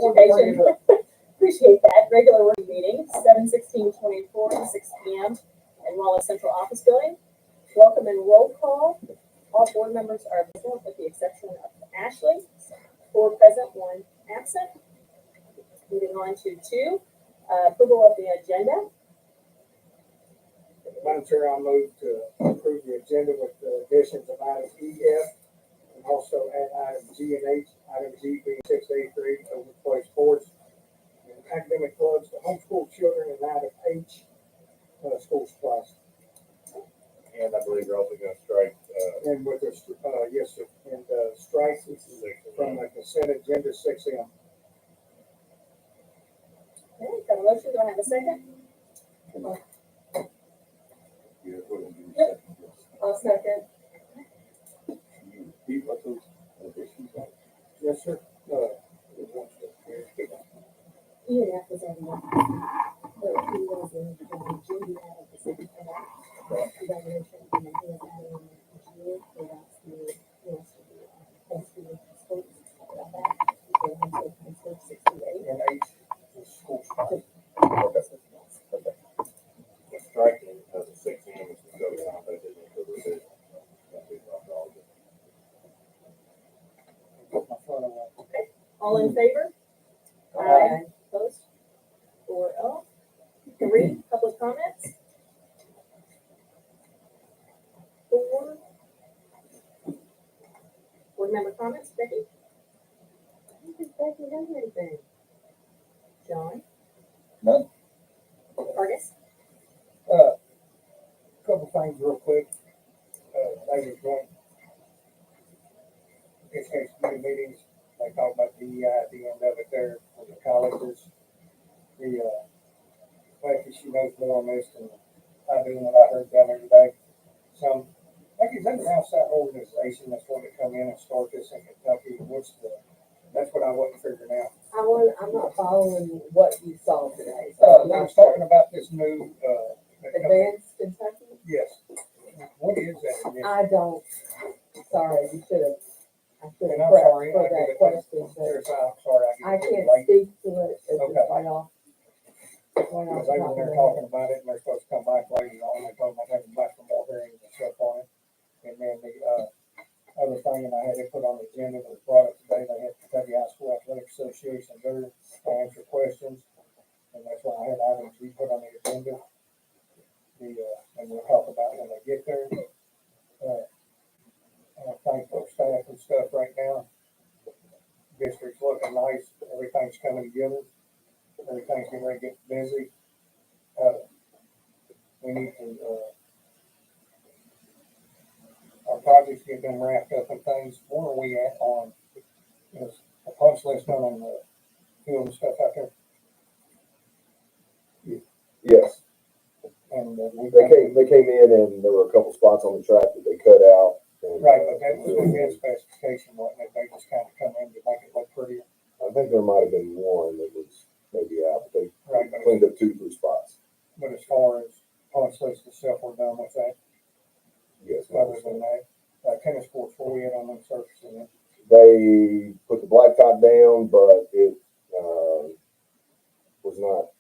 education. Appreciate that. Regular working meeting, 7/16/24 to 6 p.m. in Wallace Central Office Building. Welcome and roll call. All board members are present with the exception of Ashley. 4 present, 1 absent. Moving on to 2, approval of the agenda. Madam Chair, I'll move to approve the agenda with the additions of item EF and also add item G and H, item G being 6A3, overplay sports and academic clubs to homeschool children, and item H, school supplies. And I believe you're also going to strike, And with the, yes, sir, and strike from the consent agenda 6M. Okay, got a motion. Do I have a second? Yep. I'll second. Yes, sir. Ian was on that. But he was in June at the second evaluation, and then he was adding in June, so that's the, yes, high school sports, about that. So high school 68. And H is school supplies. Okay. the striking of the 6 M is to go down, but it didn't include the revision. Okay, all in favor? Aye. Opposed? 4-0. 3, public comments. 4. Board member comments, Becky? I don't think Becky has anything. John? None. Vargas? Couple things real quick. They were joint education committee meetings. They talked about DEI at the end of it there with the colleges. Becky, she knows more on this than I do, what I heard down there today. So, Becky's under outside organization that's going to come in and start this in Kentucky. That's what I wasn't figuring out. I'm not following what you saw today. I was talking about this new, Advanced Kentucky? yes. What is that again? I don't, sorry, I should have And I'm sorry, prepped for I give that it question, I'm but sorry, I I give it can't late. speak to it, it's Okay. just right off. Because they were there talking about it, and they're supposed to come back later on, they told them I'd have them back for more hearings and stuff on it. And then the, other thing, and I had it put on the agenda, that was brought up today, they had Kentucky High School Athletic Association there to answer questions. And that's why I had items we put on the agenda. And we'll talk about when they get there. I thank our staff and stuff right now. District's looking nice, everything's coming together. Everything's getting ready to get busy. We need to, our projects get them wrapped up and things. Where are we at on, a punch list done on the field and stuff out there? Yes, And they came in and there were a couple spots on the track that they cut out. And, right, but that was the bid specification, wasn't it? They just kind of come in to make it look prettier. I think there might have been one that was maybe out, but they Right, cleaned up 2, 3 spots. but as far as punch list itself, we're done with that. Yes, Other than that, tennis courts, where we at on them surfaces? they put the blacktop down, but it was not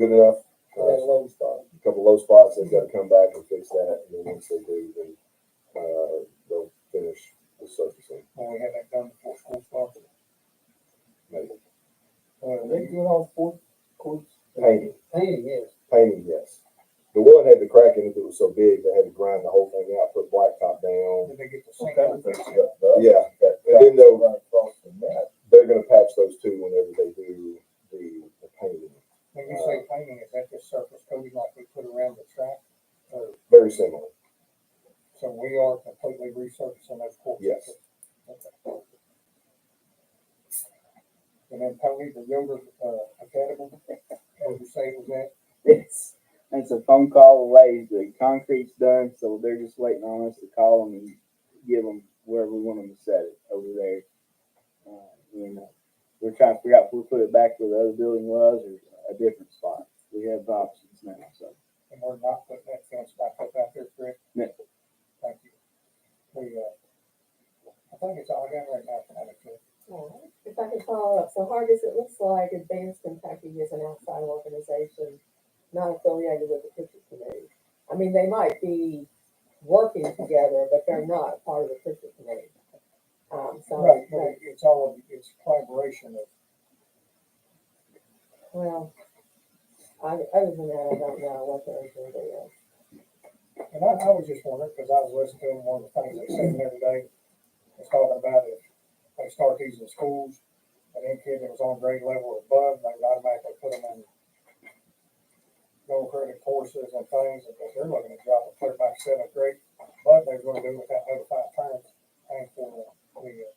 good enough. Low spot. A couple low spots, they've got to come back and fix that. And then once they do, then they'll finish the surfacing. When we had that done before school started. Maybe. They do it all four courts? Painting. Painting, yes. Painting, yes. The one had the crack in it that was so big, they had to grind the whole thing out, put blacktop down. Did they get the sink? Yeah, and then they're gonna patch those two whenever they do the painting. When you say painting, is that just surface coating like we put around the track? Or, Very similar. so we are completely resurfacing those courts? Yes. Okay. And then Tony, the younger, academy, what would you say it was at? It's a phone call away. The concrete's done, so they're just waiting on us to call them and give them where we want them to set it over there. We're trying to figure out if we'll put it back where the other building was or a different spot. We have options now, so. And we're not putting that fence back up out there, correct? No. Thank you. I think it's all I got right now tonight, actually. All right. If I I can follow up. So Hargis, it looks like Advanced Kentucky is an outside organization, not affiliated with the Pritchard Committee. I mean, they might be working together, but they're not part of the Pritchard Committee. So, Right, but it's all, it's collaboration of, well, other than that, I don't know what their agenda is. and I was just wondering, because I was listening to them, one of the things they said the other day, was talking about if they start these in schools, and any kid that was on grade level or above, they would automatically put them in no credit courses and things, and if they're looking to drop a clear back seventh grade, but they're gonna do it without notifying parents, and for the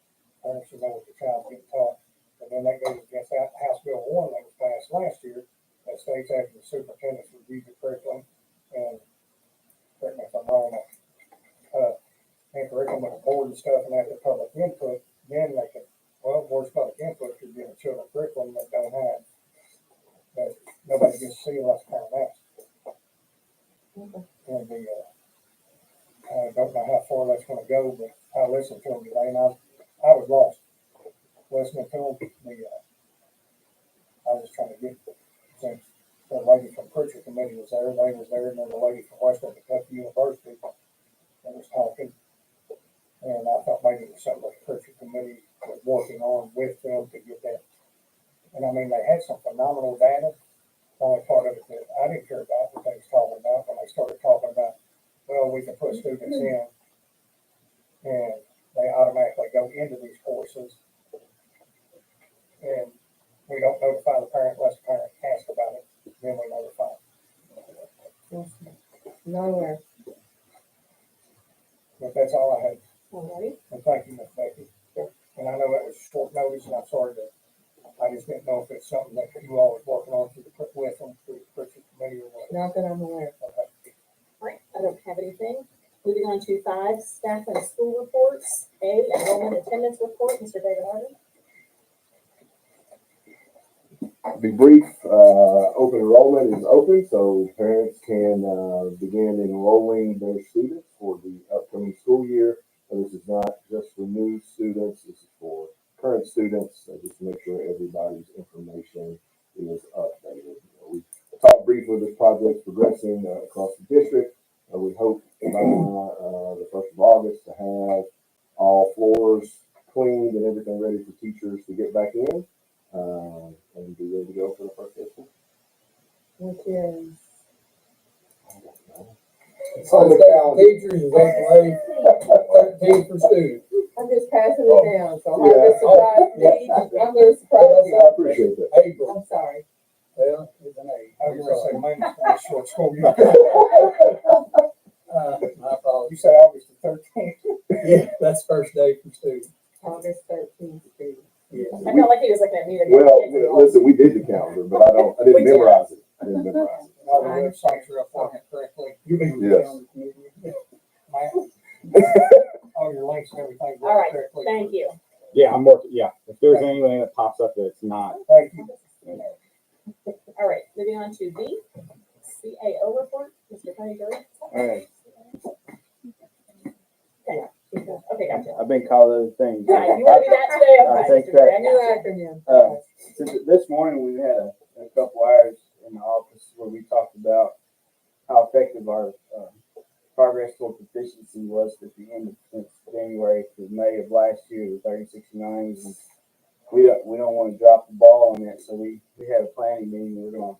parents to know what the child's getting taught. And then that goes against that House Bill 1 that was passed last year, that states after the superintendent's reviewed the curriculum, and correct me if I'm wrong, and curriculum with the board and stuff, and after public input, then they can, well, board's public input, you're giving children curriculum that don't have, that nobody gets to see unless the parent asks. Okay. And I don't know how far that's gonna go, but I listened to them today, and I was lost listening to them. I was trying to get, since the lady from Pritchard Committee was there, they was there, and then the lady from Western Kentucky University that was talking. And I thought maybe it was something that the Pritchard Committee was working on with them to get that. And I mean, they had some phenomenal data. The only part of it that I didn't care about, what they was talking about, when they started talking about, well, we can put students in, and they automatically go into these courses. And we don't notify the parent unless the parent asks about it, then we notify. Not aware. But that's all I had, Alrighty. and thank you, Ms. Becky. And I know that was short notice, and I'm sorry that, I just didn't know if it's something that you all was working on with them, through the Pritchard Committee or what. Not that I'm aware. Okay. Alright, I don't have anything. Moving on to 5, staff and school reports. A, enrollment attendance report, Mr. David Harden. Be brief, open enrollment is open, so parents can, begin enrolling their students for the upcoming school year. And this is not just for new students, this is for current students, just to make sure everybody's information is updated. We talked briefly, this project's progressing across the district. We hope by the 1st of August to have all floors cleaned and everything ready for teachers to get back in. And be ready to go for the first day of school. Which is, It's on the calendar. Teachers is April 13th for students. I'm just passing it down, so I'm surprised me. I'm very surprised I appreciate that. April, I'm sorry. well, it's an A. I was gonna say, mine's gonna be short school year. My apologies. You say August the 13th? Yeah, that's first day for students. August 13th, students. Yes. I felt like he was looking at me. to Well, get listen, we did the calendar, but I We didn't did. memorize it. I didn't memorize it. And all the websites are up on it correctly. You mean Yes. calendar committee? All your links and everything All right, correctly. Thank you. Yeah, I'm working. Yeah, if there's anything that pops up that's not, Thank you. All right, moving on to B, CAO report, Mr. Tony Gurley. Alright, Okay, gotcha. I've been called other things. Right, you want to do that today? I Okay, think Mr. Gurley, I New gotcha. acronym. Since this morning, we had a couple hours in the office where we talked about how effective our progress toward proficiency was at the end of since January to May of last year, the 3069s. And we don't want to drop the ball on that, so we had a planning meeting.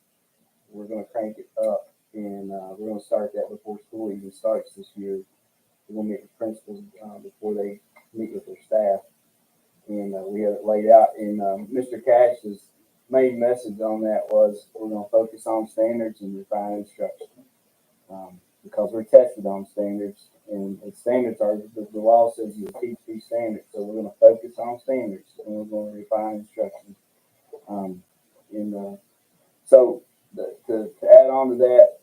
We're gonna crank it up, and we're gonna start that before school even starts this year. We're gonna meet with principals before they meet with their staff, and we have it laid out. And Mr. Cash's main message on that was we're gonna focus on standards and refine instruction, because we're tested on standards, and standards are the law says you teach these standards. So we're gonna focus on standards, and we're gonna refine instruction. So to add on to that,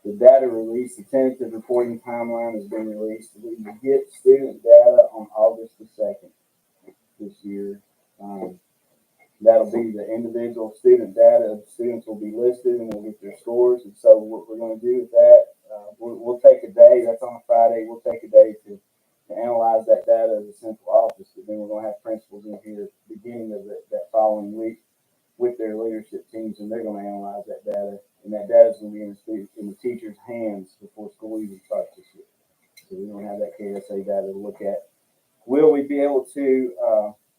the data release, the tentative reporting timeline has been released. We will get student data on August the 2nd this year. That'll be the individual student data. Students will be listed and we'll get their scores. And so what we're going to do with that, we'll take a day. That's on a Friday. We'll take a day to analyze that data as a central office. But then we're going to have principals in here begin things, and they're gonna analyze that data, and that data's gonna be in the teacher's hands before school even starts this year. So we don't have that KSA data to look at. Will we be able to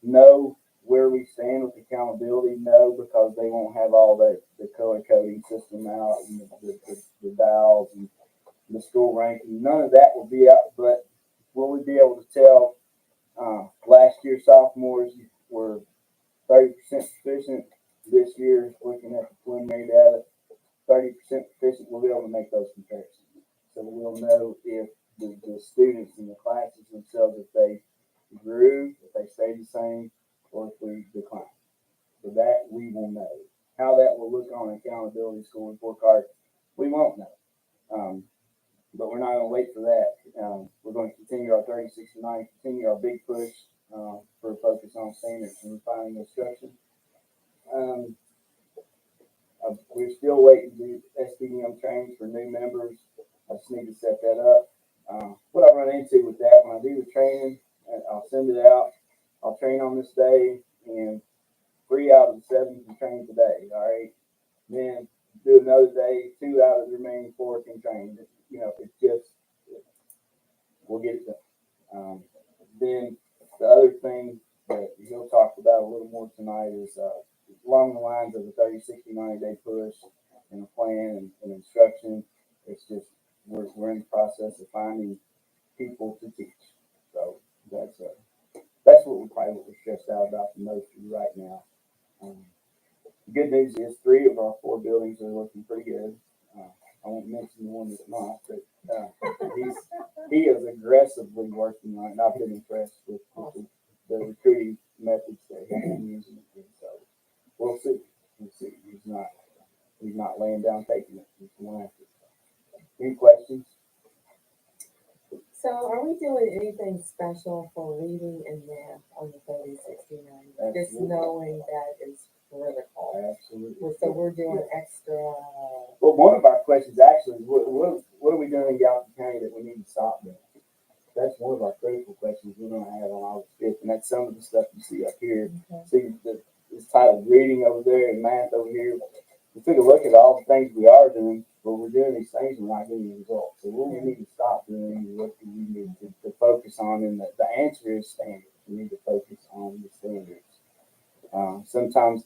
know where we stand with accountability? No, because they won't have all the color coding system out and the dials and the school ranking. None of that will be out, but will we be able to tell last year sophomores were 30% proficient? This year, looking at the preliminary data, 30% proficient, we'll be able to make those comparisons. So we'll know if the students in the classes themselves, if they grew, if they stayed the same, or if we declined. So that we will know. How that will look on an accountability score report card, we won't know. But we're not going to wait for that. We're going to continue our 30-60-90, continue our big push for a focus on standards and refining instruction. We're still waiting to do SPDM trainings for new members. I just need to set that up. What I run into with that, when I do the training, I'll send it out. I'll train on this day, and 3 out of the 7 can train today. All right. Then do another day. 2 out of the remaining 4 can train. It's just we'll get it done. Then the other thing that he'll talk about a little more tonight is along the lines of the 30-60-90-day push and a plan and instruction. It's just we're in the process of finding people to teach. So that's what we're stressed out about the most right now. The good news is 3 of our 4 buildings are looking pretty good. I won't mention the one that's not, but he is aggressively working on it, and I've been impressed with the recruiting methods that he's been using. So we'll see. He's not laying down taking it. He's going after it. Any questions? So are we doing anything special for reading and math on the 30-60-90? Just knowing that is critical. Absolutely. So we're doing extra. Well, one of our questions actually is what are we doing in Gallatin County that we need to stop doing? That's one of our critical questions we're going to have on August 5th, and that's some of the stuff you see up here. Okay. See, it's titled reading over there and math over here. We took a look at all the things we are doing, but we're doing these things and we're not getting results. So what we need to stop doing is what we need to focus on, and the answer is standards. We need to focus on the standards. Sometimes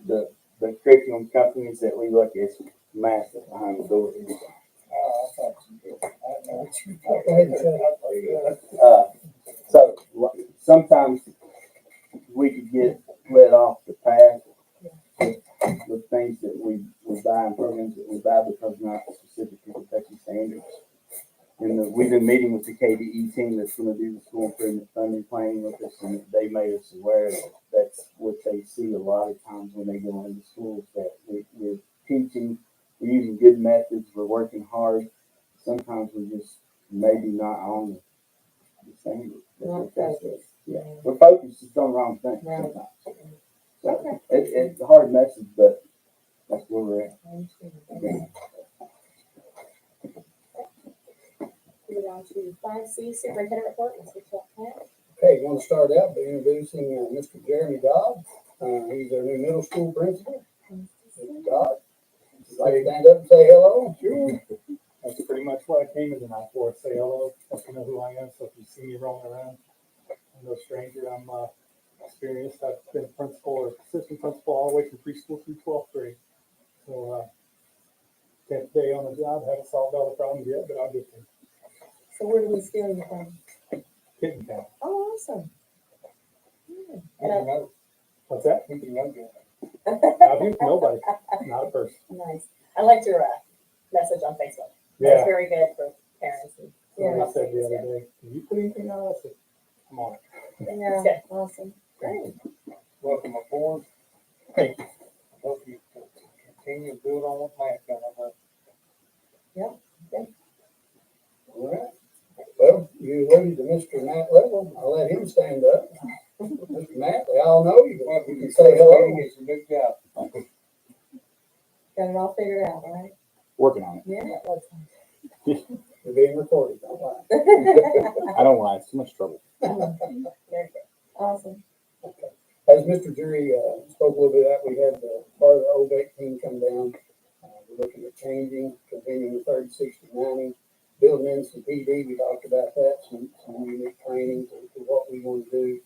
the curriculum companies that we look at is massive behind the door. So sometimes we could get led off the path with things that we buy and programs that we buy because not specific to Kentucky standards. And we've been meeting with the KDE team that's going to do the school improvement funding planning with us, and they made us aware that that's what they see a lot of times when they go into schools, that we're teaching, we're using good methods, we're working hard. Sometimes we're just maybe not on the standard. Not focused. Yeah, we're focused just on the wrong thing sometimes. So Okay. it's a hard message, but that's where we're at. Moving on to 5C, Superintendent Report, Mr. Chuck. Okay, want to start out by introducing Mr. Jeremy Dodd. He's our new middle school principal. Mr. Dodd, would you like to stand up and say hello? Sure. That's pretty much what I came in tonight for. Say hello, let you know who I am. So if you see me rolling around, I'm no stranger. I'm experienced. I've been principal or assistant principal all the way from preschool through 12th grade. So 10th day on the job, haven't solved all the problems yet, but I'll get there. So where do we steal you from? Kitten town. Oh, awesome. Yeah. And What's that? We can know that. Have you? Nobody. Not a person. nice. I liked your message on Facebook. Yeah. It's very good for parents. And Somebody said the other day, "Did you put anything on?" I said, "I'm on it." Yeah, Okay. awesome. Great. Welcome aboard. Thank you. Hope you continue to build on what Matt done. All right. Well, you alluded to Mr. Matt Level. I'll let him stand up. Mr. Matt, they all know you. You can say hello. It's a good job. Got it all figured out, right? Working on it. Yeah. You're being recorded. Don't lie. I don't lie. It's too much trouble. Awesome. as Mr. Jury, spoke a little bit about, we had the part of the old team come down. We're looking at changing, continuing the 30, 60, 90, building in some PD. We talked about that, some unique training to what we want to do.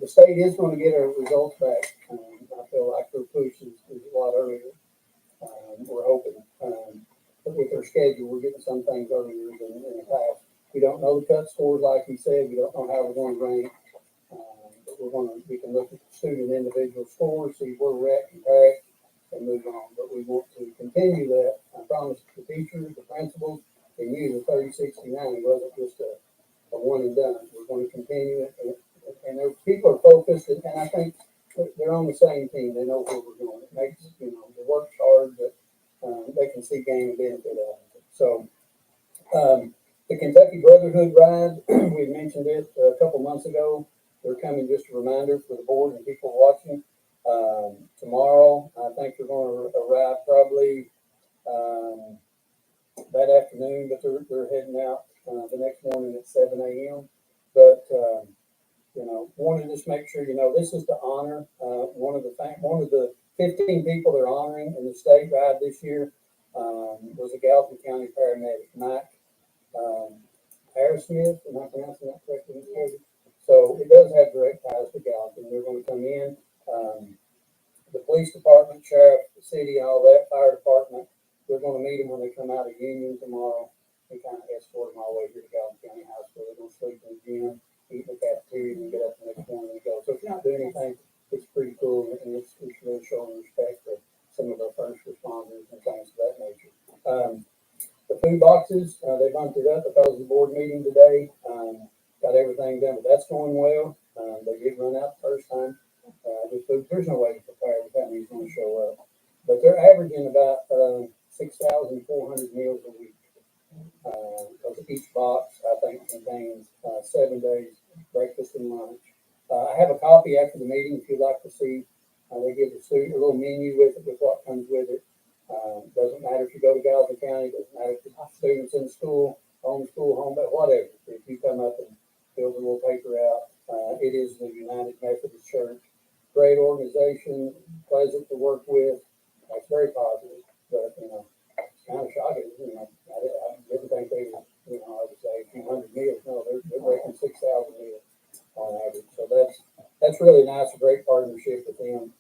The state is going to get our results back. I feel like their push is a lot earlier. We're hoping, but with their schedule, we're getting some things earlier than in the past. We don't know the cut scores, like we said. We don't know how we're going to rank. But we can look at the student individual scores, see where we're at, compare it, and move on. But we want to continue that. I promise the teachers, the principals, and you, the 30, 60, 90 wasn't just a one and done. We're going to continue it. And people are focused, and I think they're on the same team. They know where we're going. It makes, the work's hard, but they can see gain benefit out of it. So, the Kentucky Brotherhood Ride, we mentioned it a couple months ago. They're coming, just a reminder for the board and people watching. Tomorrow, I think they're going to arrive probably that afternoon, but they're heading out the next morning at 7 a.m. But want to just make sure this is to honor one of the 15 people they're honoring in the state ride this year was a Gallatin County paramedic, Mike Harrismith. Am I pronouncing that correctly? Yes. So it does have direct ties to Gallatin. They're going to come in. The police department, sheriff, the city, all that, fire department. We're going to meet them when they come out of Union tomorrow and kind of escort them all the way here to Gallatin County Hospital. They're going to sleep in the gym, eat in the cafeteria, and get up the next morning and go. So if you're not doing anything, it's pretty cool, and it's really showing respect for some of our first responders and things of that nature. The food boxes, they bumped it up because of the board meeting today. Got everything done, but that's going well. They did run out the first time. There's no way to prepare with how many's going to show up. But they're averaging about 6,400 meals a week. Because each box, I think, contains 7 days breakfast and lunch. I have a copy after the meeting if you'd like to see. They give the student a little menu with it, with what comes with it. Doesn't matter if you go to Gallatin County, doesn't matter if the student's in school, home, but whatever. If you come up and fill the little paper out, it is the United Methodist Church. Great organization, pleasant to work with. It's very positive, but it's kind of shocking. I didn't think they were, I would say a few hundred meals. No, they're breaking 6,000 meals on average. So that's really nice. A great partnership with them.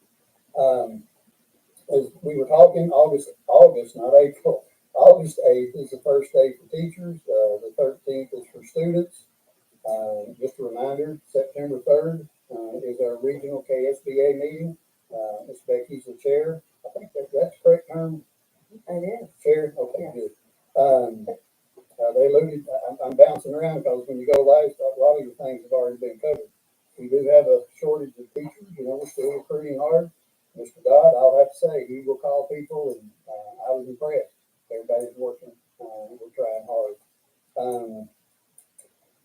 As we were talking, August, not April. August 8th is the first day for teachers. The 13th is for students. Just a reminder, September 3rd is our regional KSBA meeting. Ms. Becky's the chair. I think that's the correct term. It is. Chair? Okay, Yes. good. They alluded, I'm bouncing around because when you go live, a lot of your things have already been covered. We do have a shortage of teachers. We're still recruiting hard. Mr. Dodd, I'll have to say, he will call people, and I was impressed. Everybody's working. We're trying hard.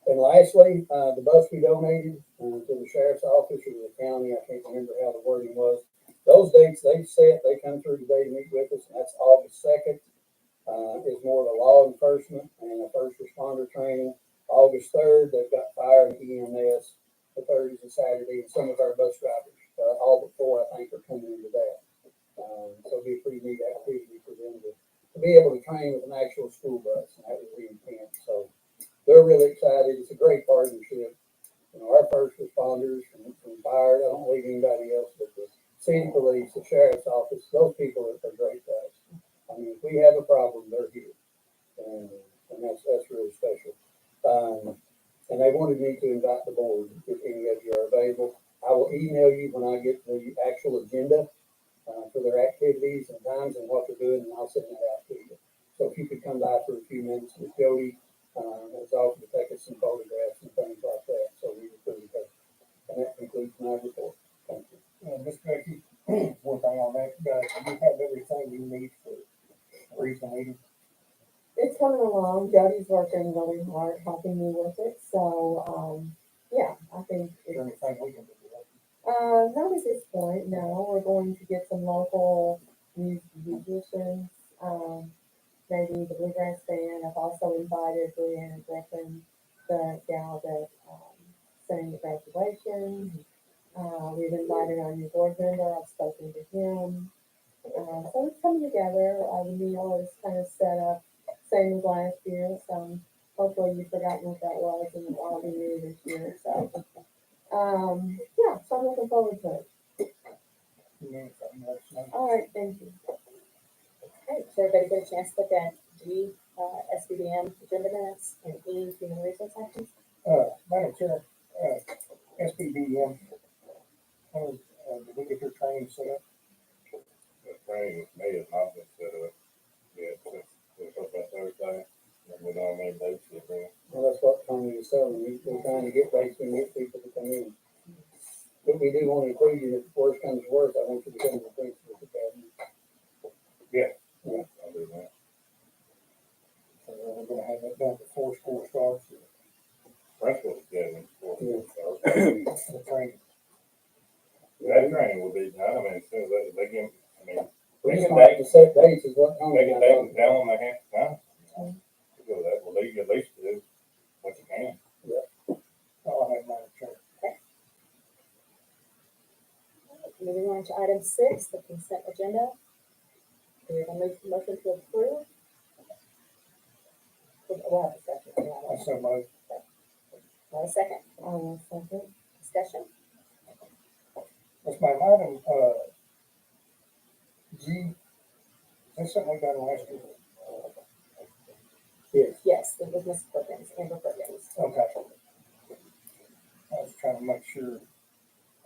And lastly, the bus we donated to the sheriff's office or the county, I can't remember how the wording was. Those dates they've set, they come through today to meet with us, and that's August 2nd. Is more of a law enforcement and a first responder training. August 3rd, they've got fire and EMS. The 3rd is a Saturday, and some of our bus drivers, all but 4, I think, are coming into that. So it'll be a pretty neat activity for them to be able to train with an actual school bus, and that was the intent. So they're really excited. It's a great partnership. Our first responders from fire, I don't leave anybody else, but the city police, the sheriff's office, those people are great guys. I mean, if we have a problem, they're here, and that's really special. And they wanted me to invite the board if any of you are available. I will email you when I get the actual agenda for their activities and times and what they're doing, and I'll send that out to you. So if you could come by for a few minutes with Jody, it's offered to take us some photographs and things like that. So we appreciate that. And that concludes my report. Thank you. Ms. Becky, one thing on that, you have everything you need for regional meeting. It's coming along. Jody's working really hard helping me with it. So, yeah, I think Is there anything we can do? not at this point, no. We're going to get some local musicians, maybe the Bluegrass Band. I've also invited Brianna Griffin, the gal that sang at graduation. We've invited our new board member, I've spoken to him. So it's coming together, the meal is kind of set up, same as last year, so hopefully you've forgotten what that was and it'll all be new this year, so. Yeah, so I'm looking forward to it. All right, thank you. Okay, so everybody get a chance to look at G, SBDM agenda minutes and E, human resource actions? Madam Chair, SPDM, did we get your training set up? The training may have not been set up yet since we talked about Thursday. And we don't have any dates yet, man. Well, that's what Tony is telling me, we're trying to get dates and get people to come in. But we do want to include you, if worse comes to worse, I want you to come to the principal's academy. I'll do that. So we're gonna have that done before school starts. Principal's getting The training. That training will be done, I mean, as soon as they give, I mean, We're just gonna have to set dates is what Tony. they can take them down when they have to come. To go that, well, they at least do what you can. I'll have Madam Chair. Moving on to item 6, the consent agenda. Do we have a motion to approve? We'll have discussion. I so moved. A second, Second. discussion. That's my item, G, that's something we done last year. Yes, it was Ms. Perkins, Amber Perkins. Okay. I was trying to make sure,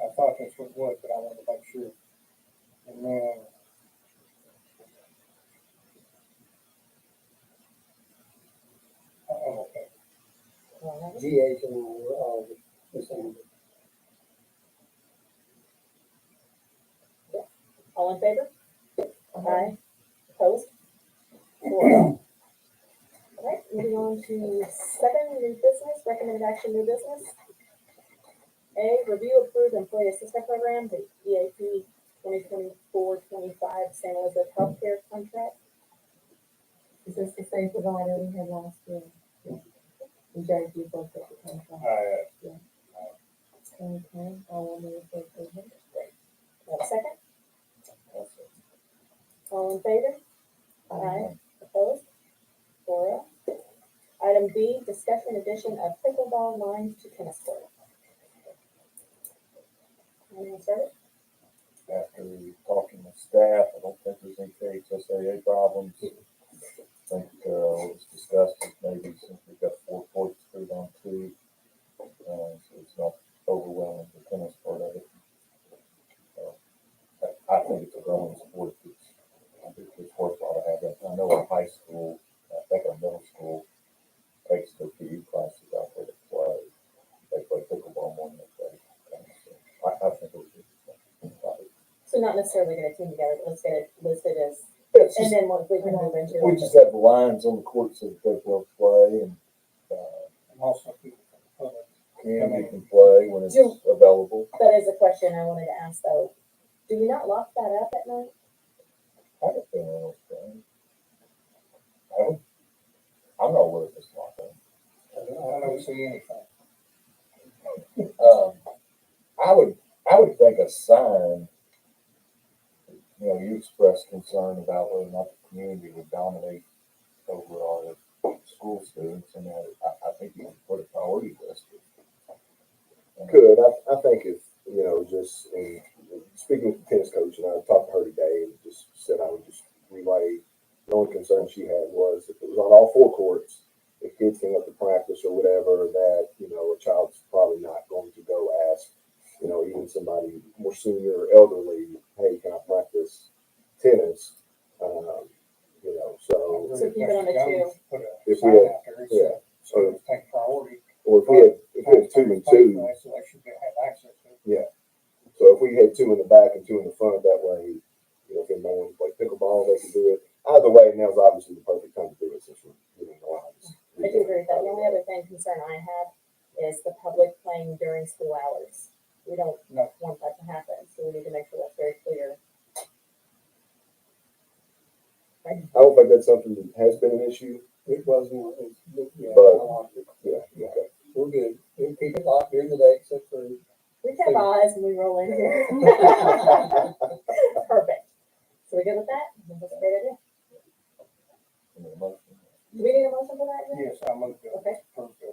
I thought that's what it was, but I wanted to make sure. And then. Oh, okay. All right. GH and I were all the same. All in favor? Aye. Opposed? 4-0. All right, moving on to 7, new business, recommended action, new business. A, review approved employee assistance program, the EAP 2024-25 San Elizabeth Healthcare contract. Is this the same provider we had last year? And Jake, you both got the contract. Okay, I will move for approval. Have a second? All in favor? Aye. Opposed? 4-0. Item B, discussion addition of pickleball lines to tennis court. Anyone start it? After talking with staff, I don't think there's any KHSAA problems. I think, what was discussed is maybe since we've got 4 courts screwed on 2, so it's not overwhelming the tennis part of it. I think it's a growing sport. It's worthwhile to have that. I know in high school, I think in middle school, takes their PE classes out there to play. They play pickleball more than they play tennis. So I think it would be. So not necessarily get a team together, but let's get it listed as, It's and just, then what we can move into. we just have the lines on the court so that they will play and, And also people from the public. community can play when it's Do- available. That is a question I wanted to ask though. Do we not lock that up at night? I don't think anyone's playing. I'm not aware of this lockdown. I don't see anything. I would think a sign, you expressed concern about whether or not the community would dominate over our school students, and I think you can put a priority list. Could, I think if, just speaking with the tennis coach, and I talked to her today and just said I would just relay, the only concern she had was if it was on all 4 courts, if kids came up to practice or whatever, that, a child's probably not going to go ask, even somebody more senior or elderly, hey, can I practice tennis? So So keep it on the 2. Put a if sign we had, out there, yeah, so it's take priority. or if we had 2 and 2, So they should have access to it. so if we had 2 in the back and 2 in the front, that way, if anybody wanted to play pickleball, they could do it. Either way, now's obviously the perfect time to do it since we're getting the lines. I do agree with that. The only other concern I have is the public playing during school hours. We don't No. want that to happen, so we need to make sure that's very clear. I don't think that's something that has been an issue. It wasn't, yeah, I But- locked it. Yeah, okay. We're good. We'll keep it locked during the day except for We have eyes when we roll in here. Perfect. So we good with that? That's a great idea. Do we need a motion for that? Jim? Yes, I moved to, Okay.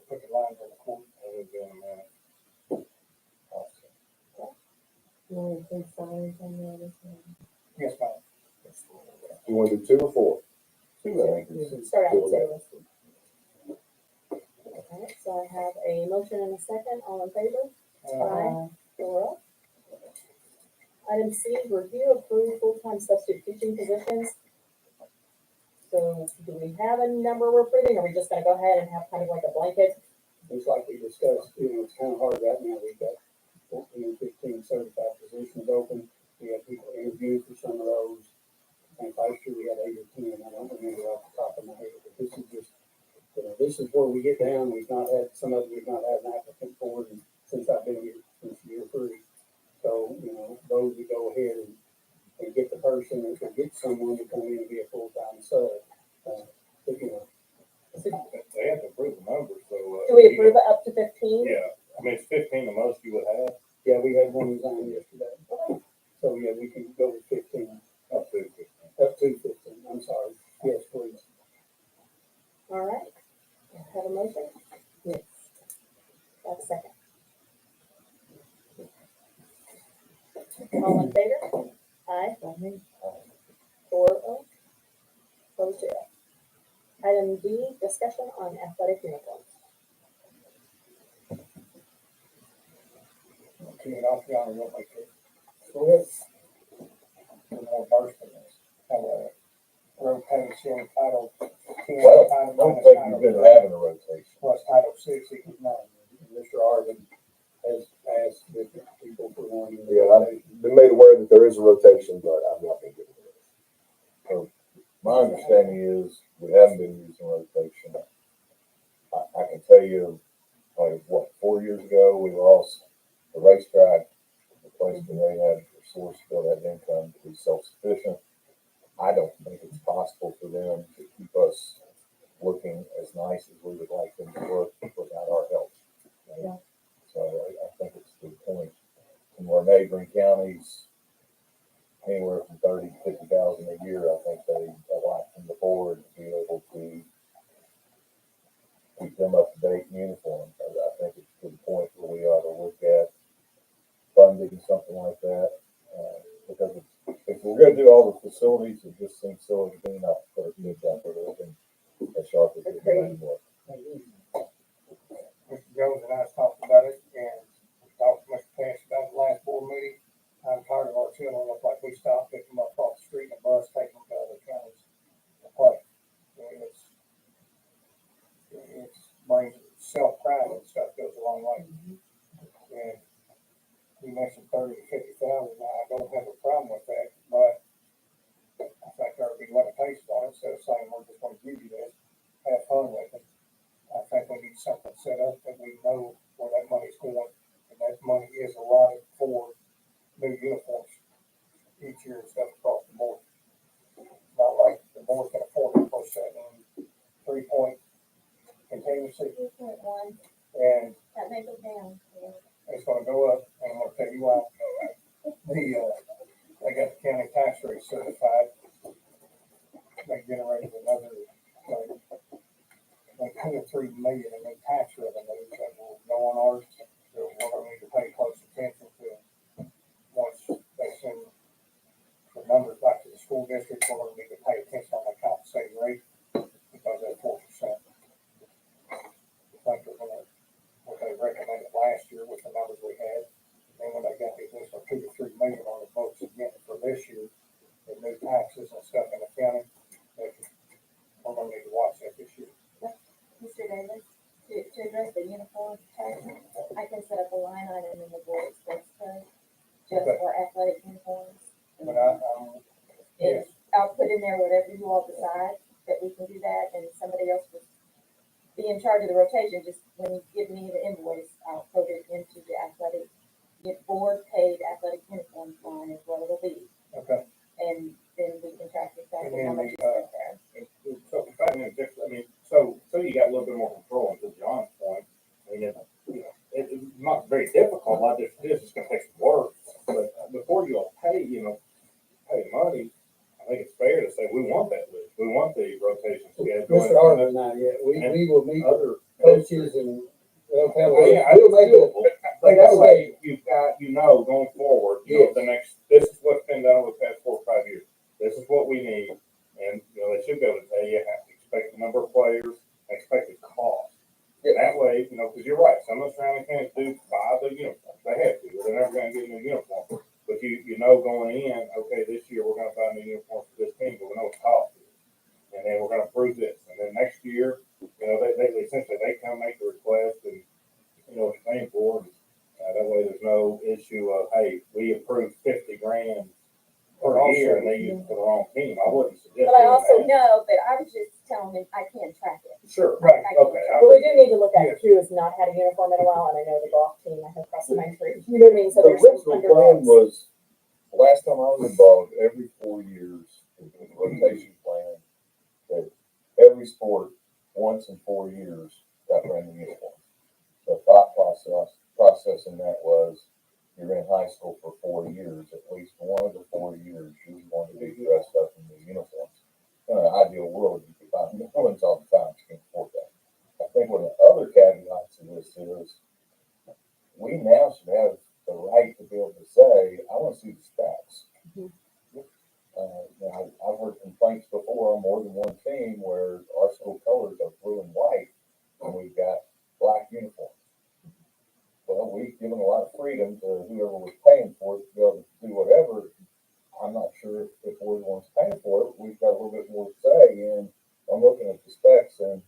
put the lines on the court. I would do that. You want to sign on this one? Yes, ma'am. You want to do 2 or 4? 2, I think. Start out Two, with okay. 2. Okay, so I have a motion and a second. All in favor? Aye. 4. Item C, review approved full-time substitute teaching positions. So do we have a number we're approving, or are we just gonna go ahead and have kind of like a blanket? Just like we discussed, it's kind of hard right now. We've got 14, 15 certified positions open. We had people interview for some of those. I think last year we had 8 or 10. I don't remember off the top of my head, but this is just, this is where we get down. We've not had, some of them we've not had an applicant for, and since I've been here, since year 3. So, those we go ahead and get the person, or get someone to come in and be a full-time sub. But, They have to approve the numbers, so. Do we approve it up to 15? Yeah, I mean, it's 15 the most you would have, yeah, we had one resign yesterday. So, yeah, we can go with 15, up to 15. up to 15, I'm sorry. Yes, please. All right. Have a motion? Yes. Have a second. All in favor? Aye. 4-0. Opposed 0. Item D, discussion on athletic uniforms. Key it off, John, real quick. So it's more burst in this. Have a rotation, title 10, Well, I title don't minus think title you've been 3, having a rotation. plus title 6 equals 9. Mr. Arvin has asked different people for one. Yeah, I've been made aware that there is a rotation, but I've not been given it. So my understanding is we haven't been using rotation. I can tell you, like, 4 years ago, we lost the racetrack, the place where they had a source to that income to be self-sufficient. I don't think it's possible for them to keep us looking as nice as we would like them to look without our help. Right? Yeah. So I think it's a good point. And where neighboring counties, anywhere from 30 to 50,000 a year, I think they allot from the board to be able to keep them up to date in uniform. I think it's to the point where we ought to look at funding something like that. Because if we're going to do all the facilities, it just seems silly to me not to put our kids out there looking as sharp as they do anymore. Mr. Jones and I talked about it, and we talked to Mr. Cash about the last board meeting. I'm tired of our children look like we stop, pick them up off the street in a bus, take them to other counties to play. It's brings self-pride and stuff goes a long way. And you mentioned 30 to 50,000. I don't have a problem with that, but I think there would be limitations on it. Instead of saying we're just going to give you this, have fun with it. I think we need something set up that we know where that money's going, and that money is allotted for new uniforms each year and stuff across the board. Not like the board can afford to push that in 3-point contingency, 3.1. and That may go down. Yeah. it's going to go up. And I'm going to tell you why. They got the county tax rate certified. They generated another like 2 or 3 million in new tax revenues that will go on ours. So we're going to need to pay close attention to once they send the numbers back to the school district. We're going to need to pay attention on the compensating rate because that's 4%. I think they're going to, what they recommended last year with the numbers we had. And when they got the additional 2 to 3 million on the books again for this year, the new taxes and stuff in the county, we're going to need to watch that this year. Mr. Davis, to address the uniform charge, I can set up a line item in the board expense code just Okay. for athletic uniforms. But And I'll put in there whatever you all decide that we can do that, and somebody else will be in charge of the rotation. Just when you give me the invoice, I'll put it into the athletic, board paid athletic uniforms line is what it'll be. okay. And then we can track exactly And how then much is spent there. So, if I mean, so you got a little bit more control, to John's point. I mean, it's not very difficult. I just before you all pay, pay money, I think it's fair to say we want that list. We want the rotation schedule. Mr. Harlan, not yet, we will meet Other coaches and they'll tell us, Oh, yeah, we'll make it. Like I say, you've got, going forward, Yes. the next, this is what's been done over the past 4 or 5 years. This is what we need. And, they should be able to tell you, expect the number of players, expected cost. And that way, because you're right, some of the surrounding counties do buy the uniforms. They have to, or they're never gonna get a new uniform. But you know going in, okay, this year we're gonna buy new uniforms for this team, but we know what the cost is. And then we're gonna approve this. And then next year, they essentially, they come make a request and, what you're paying for. That way there's no issue of, hey, we approved 50 grand per year and they use it for the wrong team. I wouldn't suggest. But I doing also that. know that I was just telling him I can't track it. Sure, Right. okay. But we do need to look at it too, is not had a uniform in a while, and I know the golf team, I have cross country, you know what I mean, so The there's some original plan underdogs. was, last time I was involved, every 4 years, it was a rotation plan, that every sport, once in 4 years, got brand new uniforms. The thought process in that was, you're in high school for 4 years, at least 1 of the 4 years, you're going to be dressed up in the uniforms. In an ideal world, you could buy new ones all the time, you can't afford that. I think one of the other caveats to this is, we now should have the right to be able to say, I want to see the specs. Now, I've heard complaints before on more than one team where our school colors are blue and white, and we've got black uniforms. Well, we've given a lot of freedom to whoever was paying for it to be able to do whatever. I'm not sure if we're the ones paying for it, we've got a little bit more say in, I'm looking at the specs and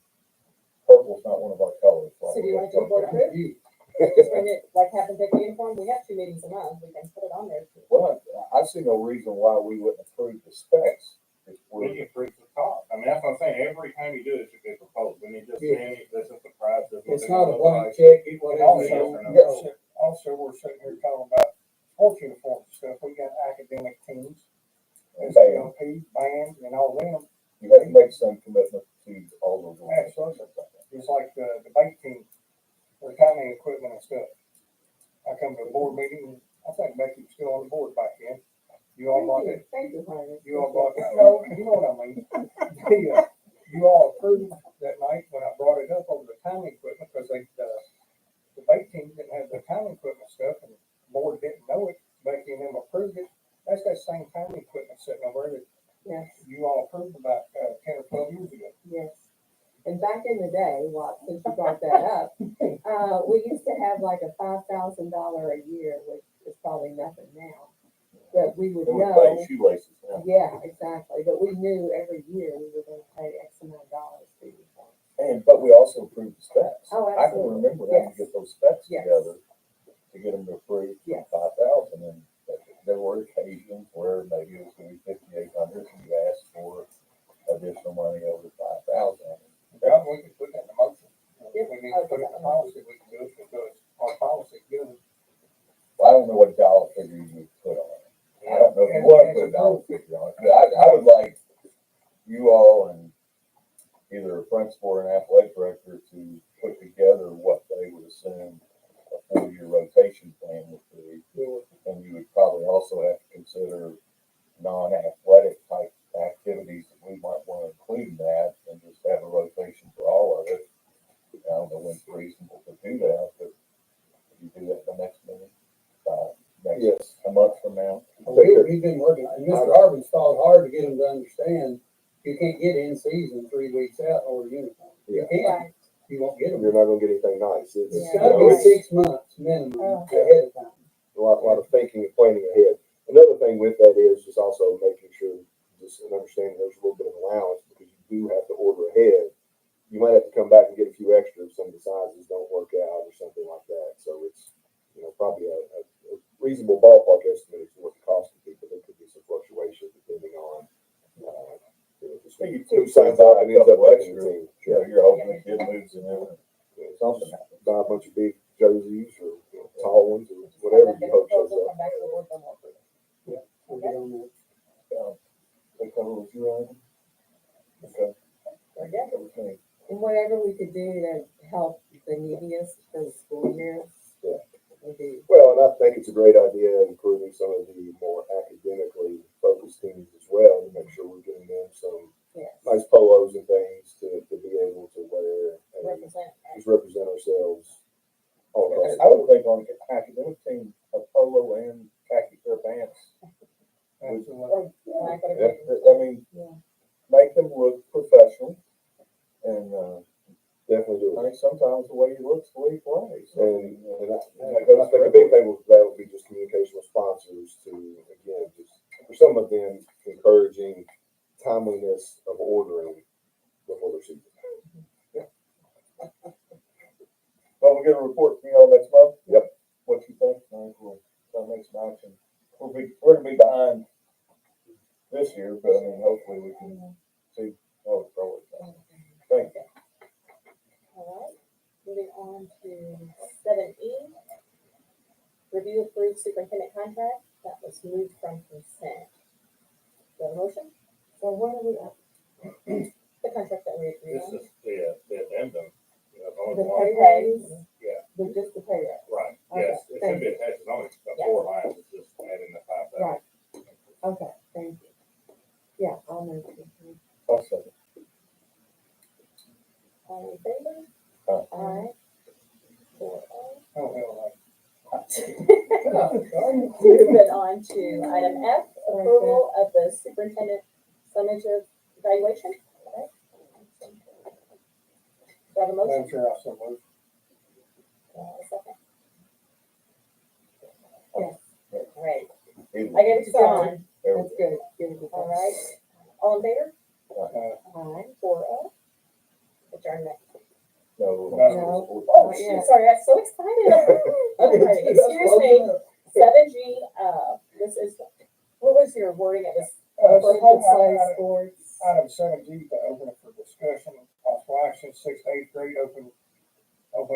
purple's not one of our colors. So do you want to do board approved? You. Just bring it, like have them pick a uniform, we have 2 meetings a month, we can put it on there. Well, I see no reason why we wouldn't approve the specs. If We we're, can approve the cost. I mean, that's what I'm saying. Every time you do it, it should be proposed. We need to say, this is the price. This is what It's it's not gonna a look blank like. check, it And whatever. also, We're sitting here talking about sports uniforms and stuff. We got academic teams, SLP, bands, and all them. you have to make some commitment to all those. Absolutely. It's like the debate team, their timing equipment and stuff. I come to a board meeting, I think Becky was still on the board back then. You all bought it. Thank you, Harlan. You all bought it. No, you know what I mean. You all approved that night when I brought it up over the timing equipment, because the debate team didn't have the timing equipment stuff, and the board didn't know it. Becky and them approved it. That's that same timing equipment sitting over there that Yes, you all approved about 10 or 12 years ago. yes. And back in the day, since you brought that up, we used to have like a $5,000 a year, which is probably nothing now. But we would It would know, pay shoelaces now. yeah, exactly, but we knew every year we were gonna pay X amount of dollars for uniforms. But we also approved the specs. Oh, I can absolutely. remember having to get those specs Yes. together to get them to approve Yes. 5,000, and there were occasions where maybe it was going to be 5,800, and you asked for additional money over 5,000. Yeah, we could put that in the motion. Yep. We need to put it in the policy, we can do it because our policy gives. Well, I don't know what dollar figure you would put on it. I don't know if you want to put a dollar figure on it, but I would like you all and either a principal or an athletic director to put together what they would assume a 4-year rotation plan would be. And you would probably also have to consider non-athletic type activities that we might want to include in that, and just have a rotation for all of it. I don't know when it's reasonable to do that, but if you do that the next meeting, Yes. a month from now. We've been working, and Mr. Arvin's fought hard to get them to understand, you can't get in season 3 weeks out or a uniform. You Yeah. can't, you won't get them. You're not gonna get anything nice. It's, It's you gotta know, be it's 6 months minimum ahead of time. a lot of thinking and planning ahead. Another thing with that is just also making sure, just an understanding there's a little bit of allowance, because you do have to order ahead. You might have to come back and get a few extra if some of the sizes don't work out or something like that. So it's, probably a reasonable ballpark estimate is what the cost would be, but there could be some fluctuation depending on, just Maybe who two signs signs up out, and a ends up couple making the extra. team. You're hoping the kid moves in there. Something happens. Buy a bunch of big jerseys or tall ones or whatever you hope shows Proposal, up. come back to the board, then we'll approve it. We'll get on that. They cover what you're on. Okay. Very good. Everything. And whatever we could do to help the neediest for the school year. Yeah. We do. Well, and I think it's a great idea, including some of the more the way he looks, the way he plays. And I think a big thing with that would be just communication with sponsors to, again, just for some of them, encouraging timeliness of ordering before their season. Well, we'll get a report from y'all next month. Yep. What you think? I think we'll try to make some action. We're gonna be behind this year, but I mean, hopefully we can see how it's going. Thank you. All right, moving on to 7E. Review approved superintendent contract, that was moved from consent. Do you have a motion? So what are we at? The contract that we agreed This on. is the addendum, you know, The only one, pay raise? Yeah. Just the pay raise? right, Okay, yes, it should be attached, it's only four lines, it's just adding the 5,000. Right. Okay, thank you. Yeah, I'll move it. Also, All in favor? Aye. Aye. 4-0. Oh, hell, Moving on to item F, approval of the superintendent summative evaluation. Okay. Do I have a motion? Madam Chair, I so move. A second. Yes. All right, either- I gave it to John. there we That's go. good. Give it to All them. right, all in favor? Aye. 4-0. Adjournment. No. No. Oh, Not shoot, yet. sorry, I'm so excited. All right, excuse me. 7G, this is, what was your wording? It was Local play sports. Item 7G, to open it for discussion, possible action, 6th to 8th grade, open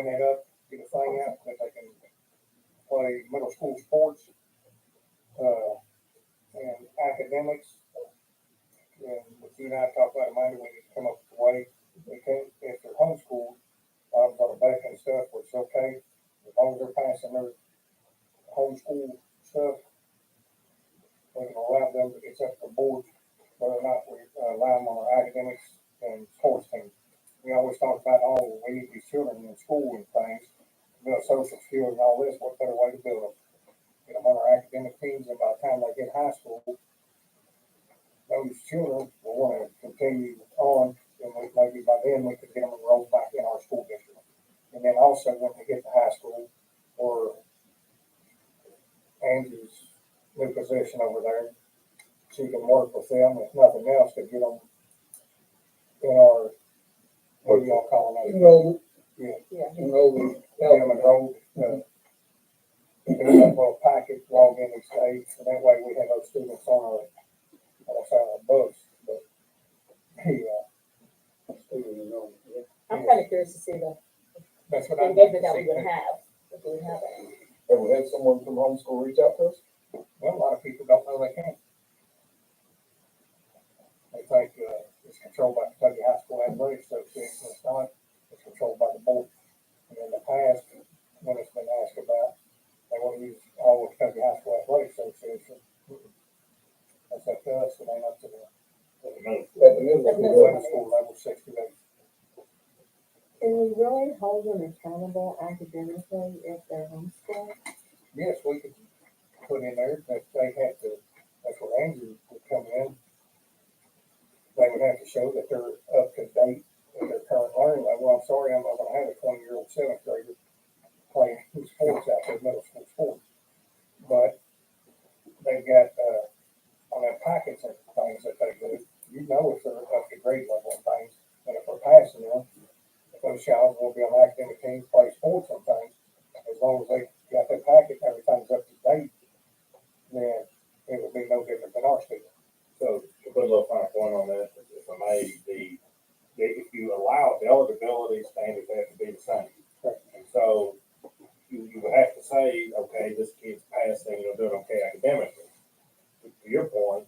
it up, get a thing out that they can play middle school sports, and academics. And what you and I talked about, Amanda, we need to come up with a way, they can, if they're homeschooled, on the back and stuff, which is okay, as long as they're passing their homeschool stuff, we can allow them to, it's up to the board whether or not we allow them on our academics and sports teams. We always talk about, oh, we need these children in school and things, build social skills and all this, what better way to build them? Get them on our academic teams, and by the time they get high school, those children will want to continue on, and maybe by then we could get them enrolled back in our school district. And then also when they get to high school, or Angie's new position over there, she can work with them, if nothing else, to get them in our, what do y'all call them? Enrollment. Yeah. Enrollment. Get them enrolled, get them that little packet, log in each day, and that way we have those students on our, I don't say on our books, but student enrollment. I'm kind of curious to see the That's what I'm. engagement that we would have, if we would have it. Have we had someone from homeschool reach out to us? Well, a lot of people don't know they can. They think, it's controlled by Kentucky High School Athletics Association, it's not, it's controlled by the board. And in the past, when it's been asked about, they want to use all of Kentucky High School Athletics Association. That's up to us, it ain't up to them. At the Middle school level 6 to 8. Can we really hold them accountable academically if they're homeschooled? Yes, we could put in there that they have to, that's where Andrew would come in. They would have to show that they're up to date in their current learning level. I'm sorry, I'm not gonna have a 20-year-old 7th grader playing sports out there, middle school sports. But they've got, on their packets and things that they do, you know if they're up to grade level and things, and if they're passing them, those child will be on academic teams, play sports and things. As long as they got their packet, everything's up to date, then it would be no different than our students. So to put a little fine point on that, if I may, if you allow the eligibility standards have to be the same. And so you would have to say, okay, this kid's passing, doing okay academically. To your point,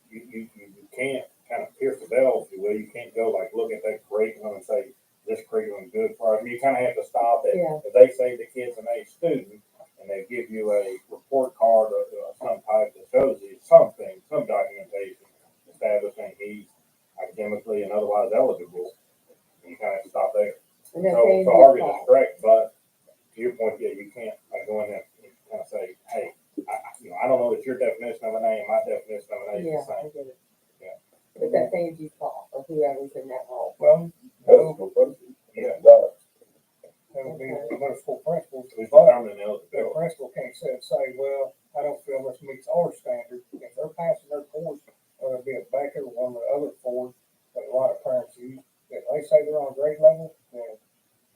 you can't kind of pierce the veil, if you will. You can't go like look at that curriculum and say this curriculum is good for us. You kind of have to stop at, Yeah. if they say the kid's an A student and they give you a report card or some type that shows you something, some documentation establishing he's academically and otherwise eligible, you kind of have to stop there. And that's So Andrew's Harvey is fault. correct, but to your point, yeah, you can't go in there and kind of say, hey, I don't know that your definition of an A and my definition of an A is Yeah, the same. I get it. Yeah. But that's Angie's fault, or whoever's in that role. Well, No, Yeah. middle school principals, Who's but determining the eligibility? principal can't sit and say, well, I don't feel this meets our standard. If they're passing their course, whether it be a Becker or one of the other fours that a lot of parents use, if they say they're on grade level, then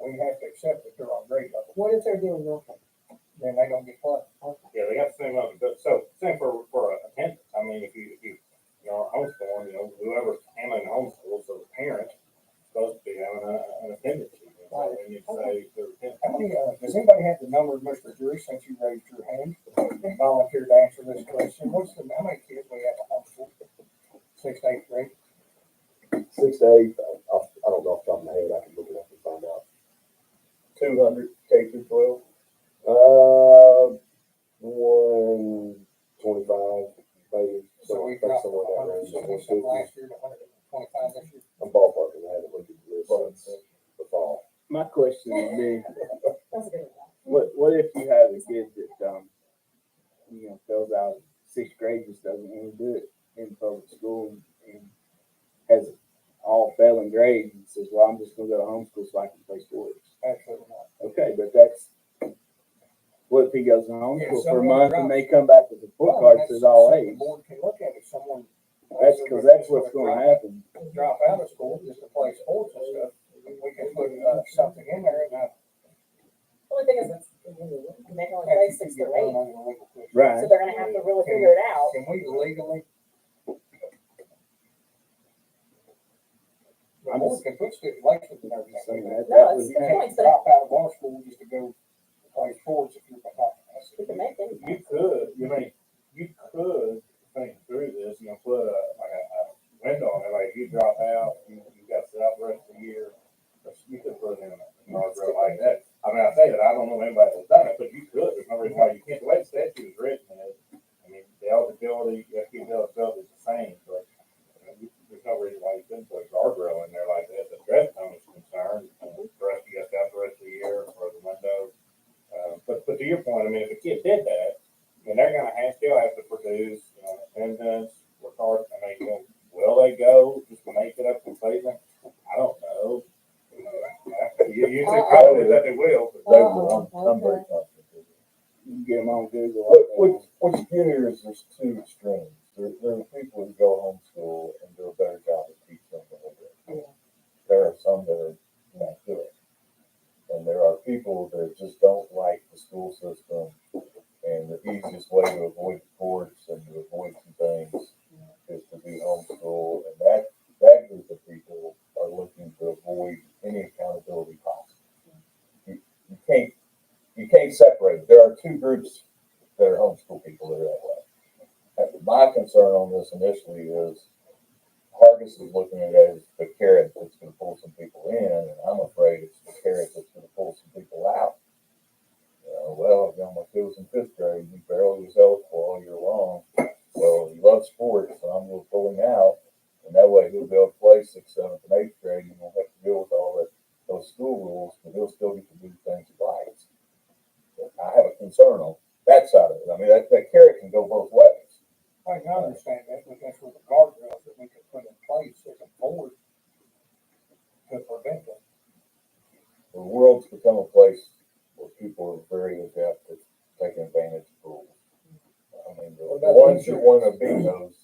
we have to accept that they're on grade level. What if they're doing nothing? Then they don't get plugged. Yeah, they got the same level, so same for attendance. I mean, if you are homeschooling, whoever's handling the homeschool, so the parent is supposed to be having an attendance sheet. So they need to say their attendance. How many, does anybody have the number, Mr. Drury, since you raised your hand and volunteered to answer this question? How many kids we have at homeschool? 6th, 8th grade? 6 to 8, I don't know off the top of my head, I can look it up and find out. 200 K through 12. 125, maybe, So we somewhere dropped somewhere in that range. 170 last year to 125 this year. I'm ballparking, I haven't looked at the list since the fall. My question would be, That's a good one. what if you have a kid that, fills out 6th grade, just doesn't want to do it in public school and has all failing grades and says, well, I'm just gonna go to homeschool so I can play sports. Absolutely not. Okay, but that's, what if he goes to homeschool for a someone month drops- and they come back with a report card that says all Something the A's? board can look at if someone. That's what's gonna happen. Drop out of school just to play sports and stuff. We can put something in there and Only thing is, they can only play 6 through 8, Right. so they're gonna have to really figure it out. Can we legally? The board can put stipulations in everything. Saying that, No, that it's was, good You points, can't but drop out of our school just to go play sports if you're behind. we can make it. You could, you could think through this, put a window on it, like you drop out, you got to sit out the rest of the year. But you could put in a guardrail like that. I mean, I say that, I don't know anybody that's done it, but you could, there's no reason why you can't. The way the statute is written is, the eligibility, you have to keep the eligibility the same, but there's no reason why you couldn't put a guardrail in there like that. The dress code is concerned, the rest, you got to have the rest of the year for the window. But to your point, if a kid did that, they're gonna still have to produce, attendance, work hard. Will they go just to make it up completely? I don't know. You say probably that they will, but They will. I'm very Okay. confident. you can get them on Google. What you get here is there's two extremes. There are people who go homeschool and do a better job of teaching than they do. There are some that are not good. And there are people that just don't like the school system. And the easiest way to avoid the courts and to avoid some things is to do homeschool. And that group of people are looking to avoid any accountability possible. You can't separate it. There are two groups that are homeschool people that are that way. And my concern on this initially is Hargis is looking at it as the carrot that's going to pull some people in, and I'm afraid it's the carrot that's going to pull some people out. My kid was in 5th grade, he barely was eligible all year long. Well, he loves sports, so I'm going to pull him out, and that way he'll be able to play 6th, 7th, and 8th grade, and he won't have to deal with all those school rules, but he'll still get to do the things he likes. I have a concern on that side of it. That carrot can go both ways. I can understand that, but that's where the guardrails that we could put in place as a board to prevent that. The world's become a place where people are very adept at taking advantage of rules. The What about ones that insurance? want to beat those,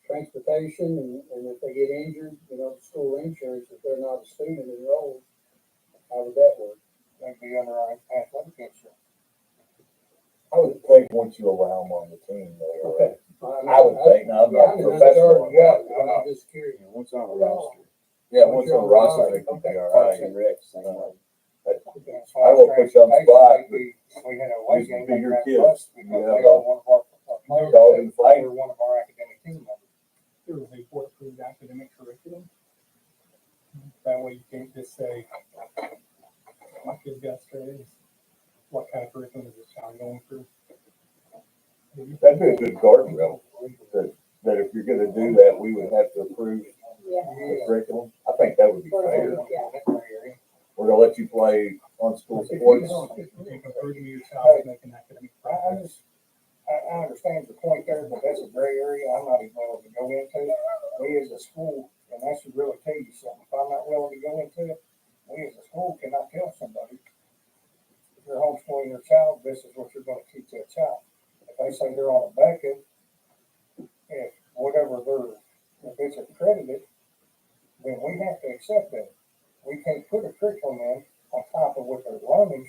Transportation, and if they get injured, school insurance, if they're not a student enrolled, how would that work? They'd be under our athletic insurance. I would think once you allow them on the team, they are. Okay. I would think, now I'm not a professional. I'm just curious. Once on a roster. Yeah, once on the roster, they could be all Parks right. and Rec, same way. I won't put you on the spot, but We had a away These game. would be your at kids. Bus because they are one of our players. Dog and fight. They're one of our academic team members. There was a board-approved academic curriculum. That way you can't just say, my kid's got straight A's. What kind of curriculum is this child going through? that'd be a good guardrail. That if you're gonna do that, we would have to approve Yeah. the curriculum. I think that would be fair. Yeah. We're gonna let you play on school sports. You can prove to me your child is making academic progress. I understand the point there, but that's a gray area I'm not even willing to go into. We as a school, and that should really tell you something, if I'm not willing to go into it, we as a school cannot tell somebody you're homeschooling your child, this is what you're gonna teach that child. If they say they're on a bucket, if whatever if it's accredited, then we have to accept that. We can't put a curriculum in on top of what they're learning.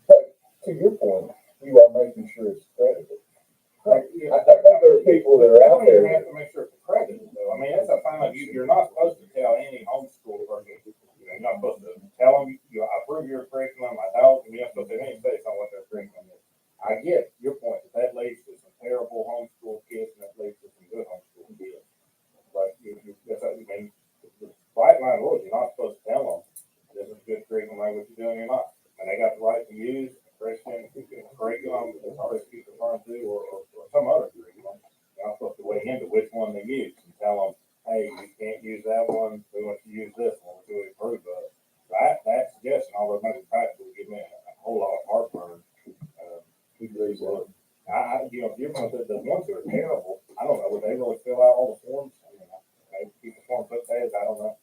But to your point, you are making sure it's accredited. I think there are people that are out You don't even there. have to make sure it's accredited though. I mean, that's a fine, you're not supposed to tell any homeschool person, you're not supposed to tell them, I approve your curriculum, I don't, and you're not supposed to have any say on what their curriculum is. I get your point, that leads to some terrible homeschool kids and that leads to some good homeschool kids. But that's what you mean, the bright line rules, you're not supposed to tell them, this is good curriculum, like what you're doing or not. And they got the right to use Christian curriculum, as hard as people referring to, or some other curriculum. You're not supposed to weigh into which one they use and tell them, hey, you can't use that one, we want you to use this one, we do approve of it. That suggestion, although maybe practically give me a whole lot of heartburn. You're going to the ones that are terrible, I don't know, would they really fill out all the forms? I mean, maybe people form put that, I don't know.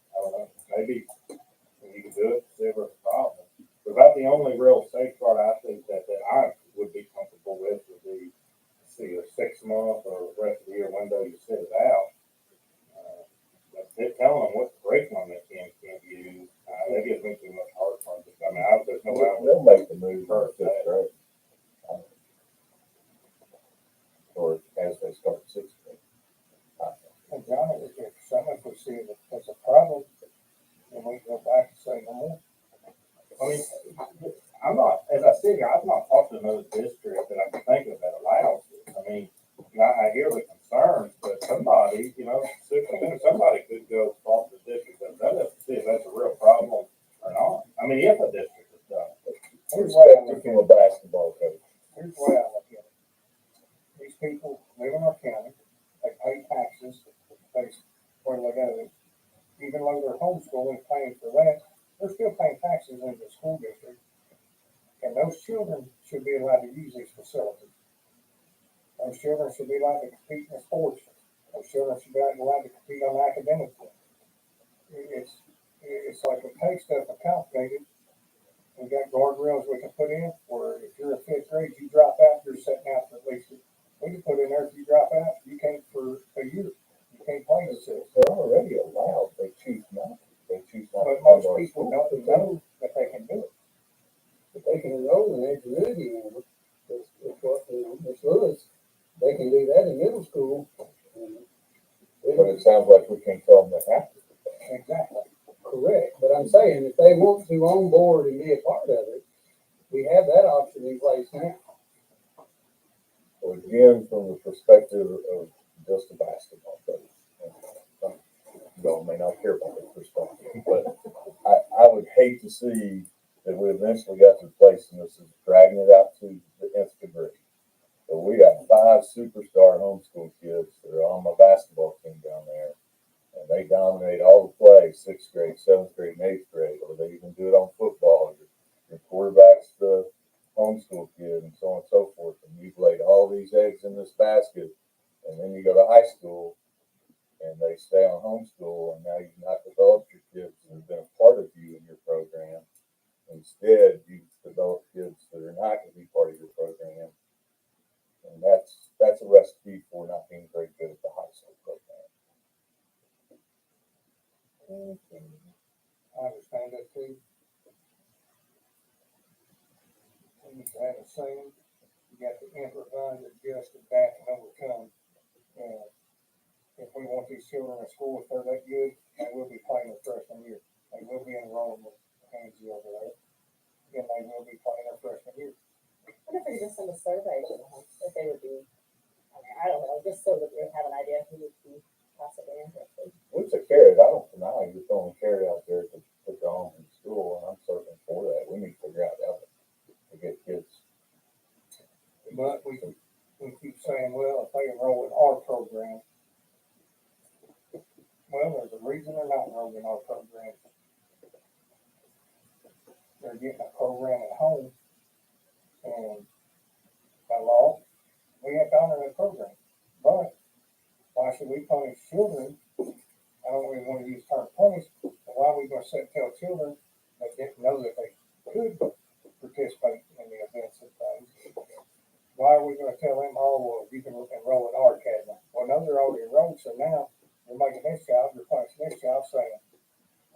Maybe you can do it, see if there's a problem. But about the only real safeguard I think that I would be comfortable with would be, see, a 6 month or rest of the year window you set it out. But telling them what curriculum they can't use, that gives me too much heartburn. I mean, there's no way They'll make the move first, right? Or as they start 6th grade. And John, if some of us see that there's a problem, then we go back and say no more. I mean, I'm not, as I said here, I've not talked to another district that I can think of that allows this. I mean, I hear the concerns, but somebody, somebody could go fault the district that does it, see if that's a real problem or not. I mean, if a district has done it. Here's the way I look From at a basketball coach. Here's the way I look at it. These people live in our county, they pay taxes, where they go. Even though they're homeschooling, paying for that, they're still paying taxes in the school district. And those children should be allowed to use these facilities. Those children should be allowed to compete in sports. Those children should be allowed to compete on academic things. It's like we take stuff and complicate it. We got guardrails we can put in where if you're in 5th grade, you drop out, you're sitting out for at least. We can put in there if you drop out, you can't for a year. You can't play the system. They're already allowed, they choose not to. But most people don't know that they can do it. But they can enroll in ingenuity in it. That's what, Ms. Lewis, they can do that in middle school. But it sounds like we can't tell them they have to. Exactly. Correct, but I'm saying if they want to on board and be a part of it, we have that option in place now. So again, from the perspective of just a basketball coach, some y'all may not care about that perspective, but I would hate to see that we eventually got to the place, and this is dragging it out to the nth degree. So we got 5 superstar homeschool kids that are on my basketball team down there, and they dominate all the play, 6th grade, 7th grade, and 8th grade, or they even do it on football. Your quarterback's the homeschool kid, and so on and so forth. And you've laid all these eggs in this basket, and then you go to high school, and they stay on homeschool, and now you've not developed your kids that have been a part of you in your program. Instead, you've developed kids that are not going to be part of your program, and that's a recipe for not being very good at the high school program. I understand that too. We need to have a saying. You got to improvise, adjust, adapt, and overcome. And if we want these children in school, if they're that good, they will be playing their freshman year. They will be enrolled with Angie over there. And they will be playing their freshman year. What if we just send a survey to them, if they would be, I mean, I don't know, just so that we have an idea who would be possibly interested. It's a carrot. I don't deny you're throwing a carrot out there to put your arm in school, and I'm certainly for that. We need to figure out how to get kids. But we keep saying, well, if they enroll in our program, well, there's a reason they're not enrolled in our program. They're getting a program at home, and by law, we have to honor that program. But why should we punish children? I don't really want to use the term punish, but why are we going to tell children that didn't know that they could protect participate in the events and things. Why are we gonna tell them, oh, well, you can enroll in our academy? Well, no, they're already enrolled, so now you're making this child, you're punishing this child saying,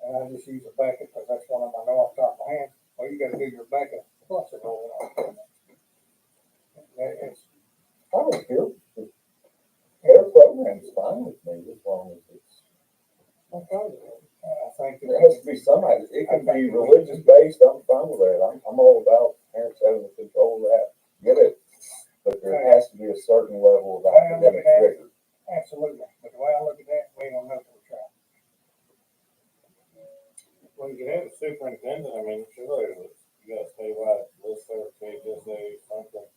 and I just use a bucket because that's one of my know off the top of my head. Well, you gotta do your bucket plus enroll in our academy. It's, I don't care. Their program's fine with me as long as it's. I think There has to be somebody, it can be religious based, I'm fine with that, I'm all about parents having the control of that, get it. But there has to be a certain level of academic rigor. absolutely, but the way I look at that, we don't know for sure. When you have a superintendent, I mean, sure, you got a statewide list there, KJSA, something,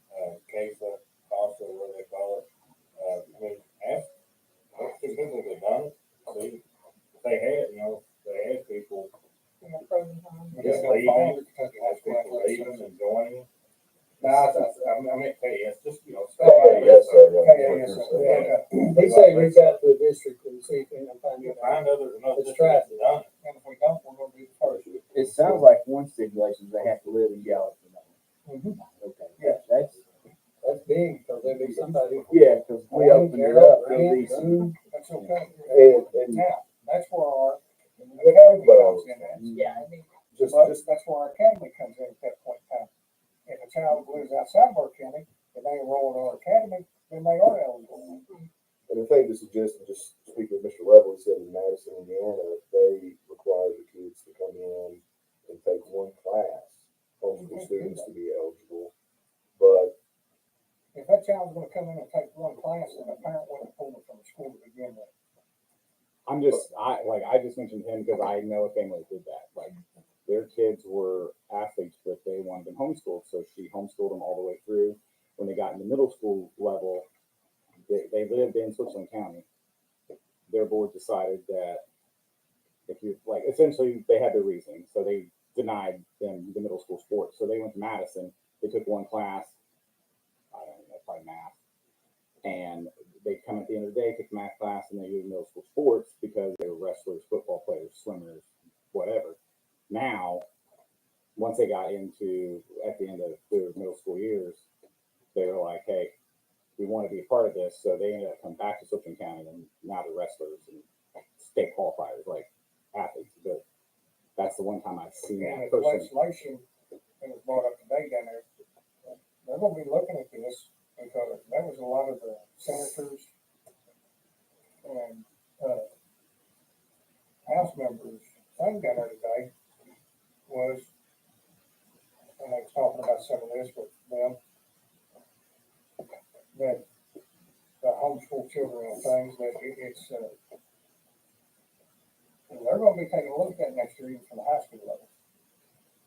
CASA, CASA, what they call it. I mean, ask, what superintendents have done it, see, if they had, they had people just leaving, ask people leaving and joining. No, I mean, KS, just, stuff like Yes, that. sir. They say reach out to the district and see if they can find you. Find other Let's try districts that done it. And if we don't, we're gonna be the first. It sounds like one stipulation is they have to live in Gallatin. Okay, that's, That's big, because there'll be somebody. yeah, because we opened it up, there'll be some, That's okay. And Now, that's where our But academy comes in at. Yeah, I mean, just, But just, that's where our academy comes in at that point in time. If a child lives outside of our county, and they enroll in our academy, then they are eligible. and the thing to suggest, and just speak with Mr. Level, he said in Madison, Indiana, they require the kids to come in and take one class, homeschool students to be eligible. But If that child's gonna come in and take one class, then the parent wouldn't pull them from the school to begin with. I just mentioned him because I know a family that did that. Like, their kids were athletes, but they wanted them homeschooled, so she homeschooled them all the way through. When they got in the middle school level, they lived in Switzerland County. Their board decided that if you, like, essentially they had their reasoning, so they denied them the middle school sports. So they went to Madison, they took one class, I don't know, probably math, and they come at the end of the day, take math class, and they do middle school sports because they were wrestlers, football players, swimmers, whatever. Now, once they got into, at the end of their middle school years, they were like, hey, we want to be a part of this. So they ended up coming back to Switzerland County, and now they're wrestlers and state qualifiers, like athletes. But that's the one time I've seen And that if the person. legislation that was brought up today down there, they're gonna be looking at this because there was a lot of the senators and, House members, thing down there today was, and they was talking about some of this with them, that the homeschool children and things, that they're gonna be taking a look at that next year even from the high school level.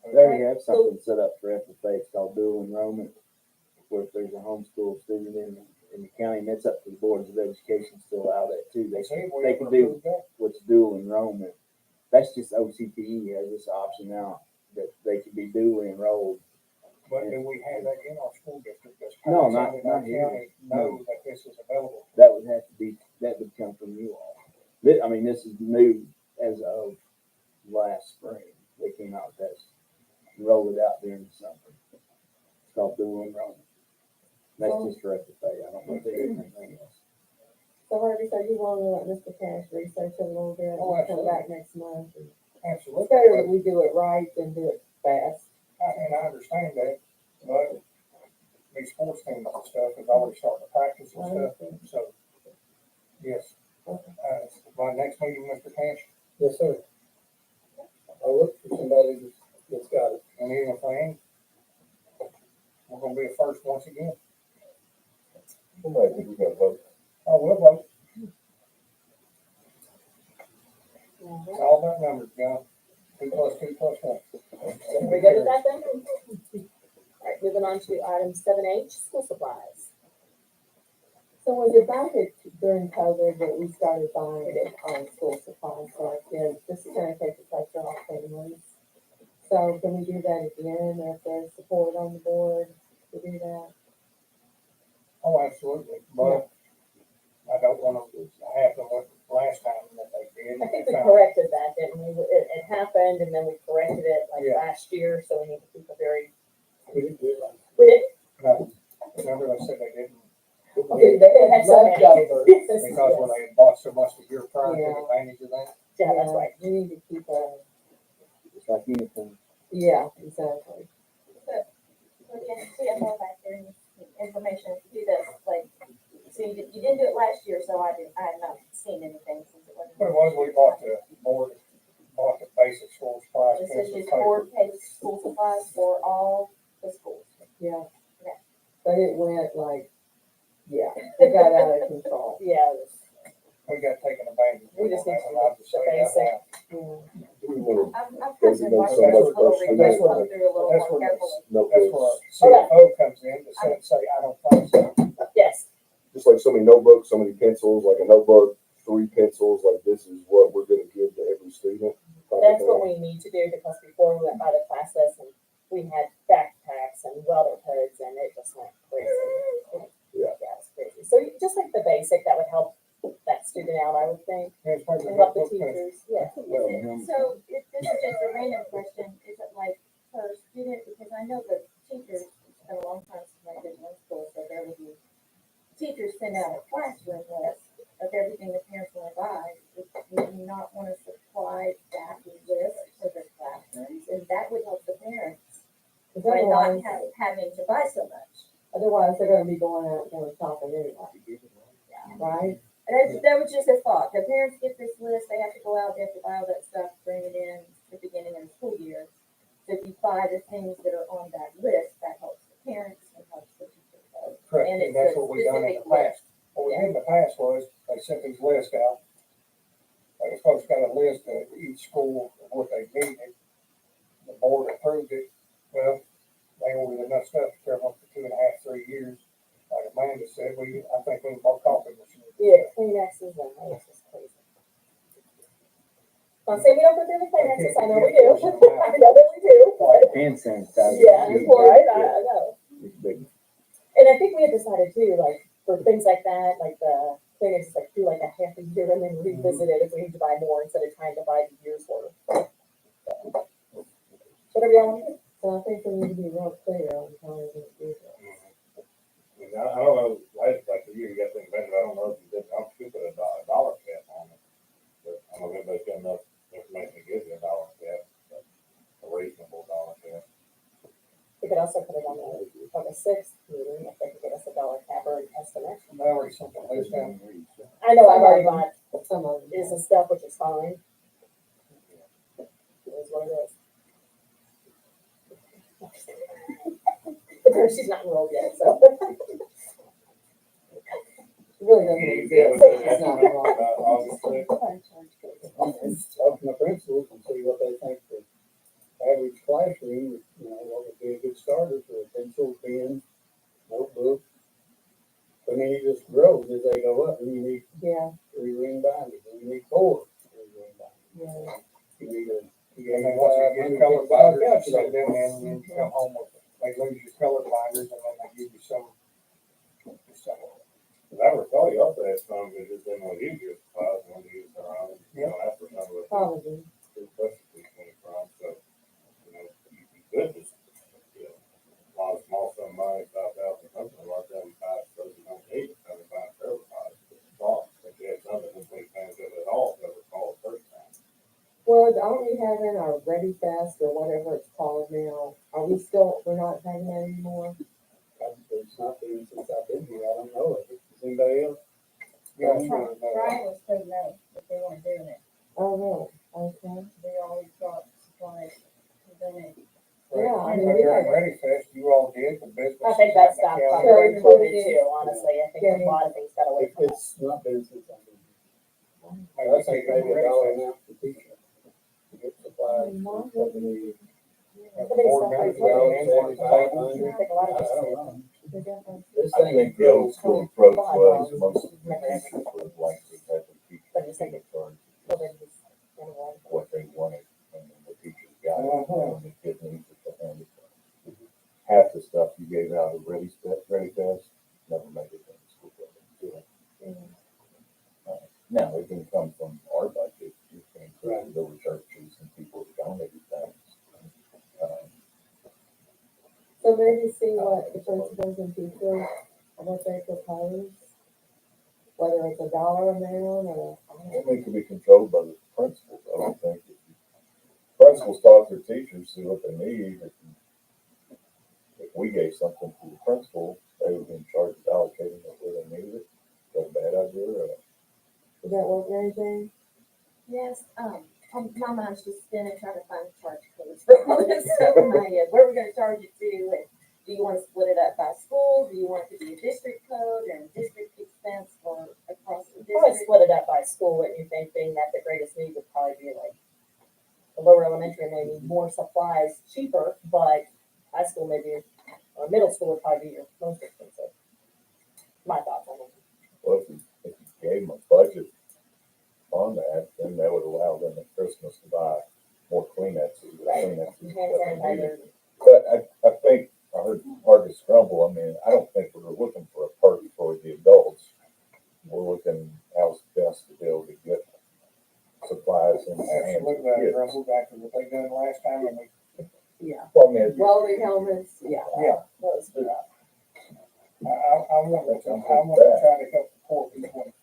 they already have something set up for FFA, it's called dual enrollment. Where if there's a homeschool student in the county, and that's up to the boards of education to allow that too. They can do what's dual enrollment. That's just OCTE has this option now that they can be dually enrolled. But do we have that in our school district? Does No, parents in our not here. county know that this is available? That would have to be, that would come from you all. I mean, this is new as of last spring. They came out with that, rolled it out during the summer. It's called dual enrollment. That's just for FFA. I don't know if they do anything else. So Harvey, so you want to let Mr. Cash research it a little bit Oh, and come absolutely. back next month? Absolutely. It's better that we do it right than do it fast. And I understand that, but these sports teams and stuff is already starting to practice and stuff, so, yes. My next meeting, Mr. Cash, Yes, sir. I'll look for somebody that's got it. and even if I ain't, we're gonna be a first once again. Somebody think we gotta vote. Oh, we'll vote. It's all about numbers, John. 2 + 2 + 1. we good with that then? All right, moving on to item 7H, school supplies. So was it back during COVID that we started buying school supplies for our kids? This is gonna take the pressure off families. So can we do that again if there's support on the board to do that? Oh, absolutely, but I don't want to happen what last time that they did. I think we corrected that, didn't we? It happened and then we corrected it like Yeah. last year, so we need to keep a very We didn't do it like. We did, No, remember they said they didn't, Okay, they had so many. leftovers. because when they had bought so much the year prior, Yeah. took advantage of that. Yeah, that's right. We need to keep a, It's like anything. yeah, exactly. We have more back there in information to do this, like, so you didn't do it last year, so I have not seen anything since it wasn't. What it was, we bought the basic school supplies, This is pencils, just paper. board paid school supplies for all the schools. Yeah. Yeah. But it went like, yeah, it got out of control. Yeah, We got taken advantage of. We just on need that to one, I'll just do say the that basic. now. Yeah. We want I've personally watched so it a much little personal request data. come through a little That's more where carefully. That's where notebooks, our CFO comes in to say, I don't think so. yes, just like so many notebooks, so many pencils, like a notebook, 3 pencils, like this is what we're gonna give to every student. that's what we need to do, because before we went by the class list, and we had backpacks and welder hoods, and it just went crazy. Yeah. Yeah, it's crazy. So just like the basic, that would help that student out, I would think, Here's maybe and help the notebook, pencil. teachers, yeah. So if this is just a random question, is it like per student, because I know the teachers, it's been a long time since I did one school, so there would be, teachers send out a classroom list of everything the parents want to buy. Would you not want to supply that list for the classrooms, and that would help the parents Because by not otherwise, having to buy so much? otherwise they're gonna be going out and shopping anyway, right? And that was just a thought. The parents get this list, they have to go out, they have to buy all that stuff, bring it in at the beginning of the school year. So if you buy the things that are on that list, that helps the parents and helps the teachers. Correct, And and it's that's a what we done in the specific past. What we did in the past was, they sent these lists out. They folks got a list of each school, of what they needed. The board approved it. Well, they ordered enough stuff to cover them for 2.5, 3 years. Like Amanda said, I think we bought coffee machines. Yeah, Kleenexes, and it's just crazy. Don't say we don't put in the Kleenexes, I know we do. I know that we do. Hand sanitizer. Yeah, too. right, I know. It's big. And I think we had decided too, like, for things like that, like the Kleenex, like, do like a half a year and then revisit it if we need to buy more, instead of trying to buy the year's worth. Whatever y'all want to do. So I think we need to be real clear on how we're gonna do that. I don't know, like the year you got things better, I don't know if you did, I'm sure put a dollar cap on it. But I don't know if everybody's got enough information to give you a dollar cap, but a reasonable dollar cap. We could also put it on the 6th meeting, if they could give us a dollar cap or an estimate. Mallory sent the list out. I know I've already bought Some of them. is and stuff, which is fine. It is what it is. She's not enrolled yet, so. It really doesn't exist, it's not wrong. August 6th. Talk to my principals and see what they think the average classroom, what would be a good starter for a pencil, pen, notebook. I mean, it just grows as they go up, and you need Yeah, 3 ring binders, and you need 4 ring binders. yeah. You need a, And then once you get color binders, you send them in, and you come home with, they lose your color binders, and then they give you some. I recall you also had some that just didn't want to use your supplies, wanted to use their own, after some of the. Probably. Specialty came from, so, you could just, a lot of small sum money, $5,000, something like that, and buy stuff you don't need, and buy everybody. If you had something that we can't get at all, that would call the first time. Well, aren't we having our Ready Fest or whatever it's called now? Are we still, we're not having that anymore? it's not been since I've been here, I don't know if it's anybody else. Yeah, Brian was told no, that they weren't doing it. Oh, really? Okay. They always brought supplies to donate. Yeah, I mean, But we during had, Ready Fest, you all did, the business. I think that's not Yeah. probably voted too, honestly. I think a lot of things got away from us. It's not been since I've been here. Maybe I think maybe Ready $1 Fest. an ounce for teacher. To get supplies, somebody, Board members, $75, I think a lot of I us don't did. know. They definitely- This I thing think the grows. old school approach was most of the teachers would like to have the teachers But just like in charge COVID was anyway. of what they wanted, and then the teachers got it, and the kids needed to hand it to them. Half the stuff you gave out at Ready Fest never made it in the school building. Now, it didn't come from our budget, it came from the churches and people who donated things. so they see what the principals and teachers, what they propose? Whether it's a dollar amount or, I mean, it can be controlled by the principals, I don't think. Principals talk to their teachers, see what they need. If we gave something to the principal, they would be in charge of allocating it where they needed it. That's a bad idea, does that work, Mary Jane? Yes, my mind's just spinning trying to find charge codes for all this stuff in my head. Where are we gonna charge it to? And do you wanna split it up by school? Do you want it to be a district code and district expense or across the Probably district? split it up by school, wouldn't you think, being that the greatest need would probably be like the lower elementary, maybe more supplies cheaper, but high school maybe, or middle school would probably be your most expensive. My thoughts on it. well, if you gave them a budget on that, then that would allow them at Christmas to buy more Kleenexes. Right. Kleenexes Hand that they needed. sanitizer. But I think, I heard Marcus grumble, I mean, I don't think we're looking for a perk for the adults. We're looking how's best to be able to get supplies in the hands of Absolutely, I kids. grumbled back to what they done last time, and we, Yeah, Well, I mean, Welding helmets, yeah. yeah, That was, I want to try to help the poor people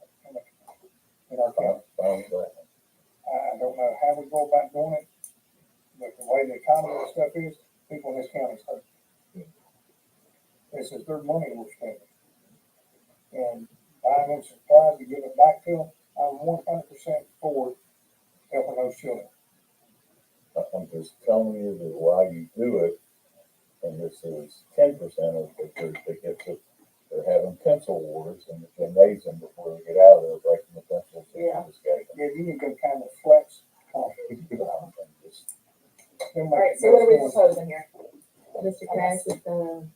in our county. I don't know how we go about doing it, but the way the economy and stuff is, people in this county hurt. This is their money we're spending. And buying them supplies to give it back to them, I'm 100% for helping those children. I'm just telling you that while you do it, and this is 10% of the group that gets it, they're having pencil wars in the gymnasium before they get out of there, breaking the pencils. Yeah. Yeah, you need to kind of flex. all right, so what are we proposing here? Mr. Cash is gonna,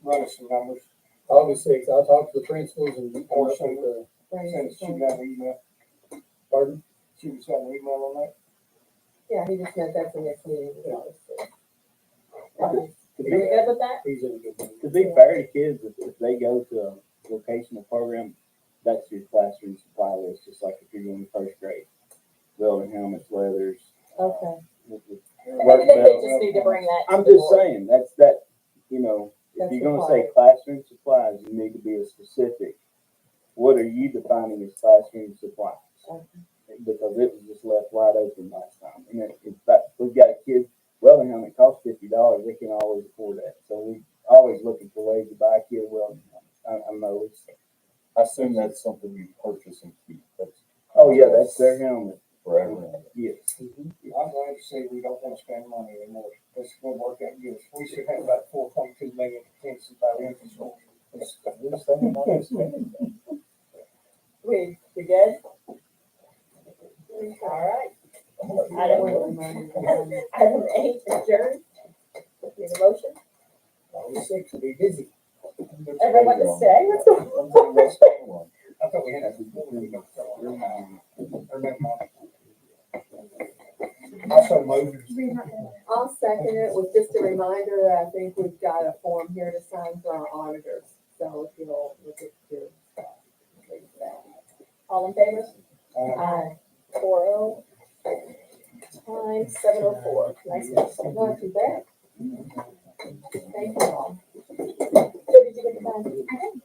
Run us some numbers, August 6th, I'll talk to the principals and or or send, bring shoot it. out an email, pardon? shoot us out an email on that. Yeah, he just meant that for next meeting. Are we good with that? He's in a good mood. To be fair to kids, if they go to a vocational program, that's your classroom supply list, just like if you're going to first grade. Welding helmets, leathers. Okay. Maybe they just need to bring that to I'm the just board. saying, that's that, you know, if That's you're gonna say classroom supplies, you need to be a specific. What are you defining as classroom supplies? Because it was just left wide open last time. And in fact, we've got a kid, welding helmet costs $50, they can always afford that. So we always looking for ways to buy a kid a welding helmet. I know it's, I assume that's something you purchase and keep. That's oh yeah, that's their helmet. forever. Yes. I'm glad to say we don't want to spend money anymore. This is gonna work out good. We should have about 4.2 million contingency by the end of the We good? All right. Item 8, adjourn. Need a motion? August 6th, will be busy. Everyone to stay? Let's go. I thought we had that. Also, Moses. I'll second it with just a reminder that I think we've got a form here to sign for our auditors. So if you'll look at your stuff. All in favor? Aye. 4-0. Time 7:04. Nice and early. Not too bad. Thank you all. So did you get the time?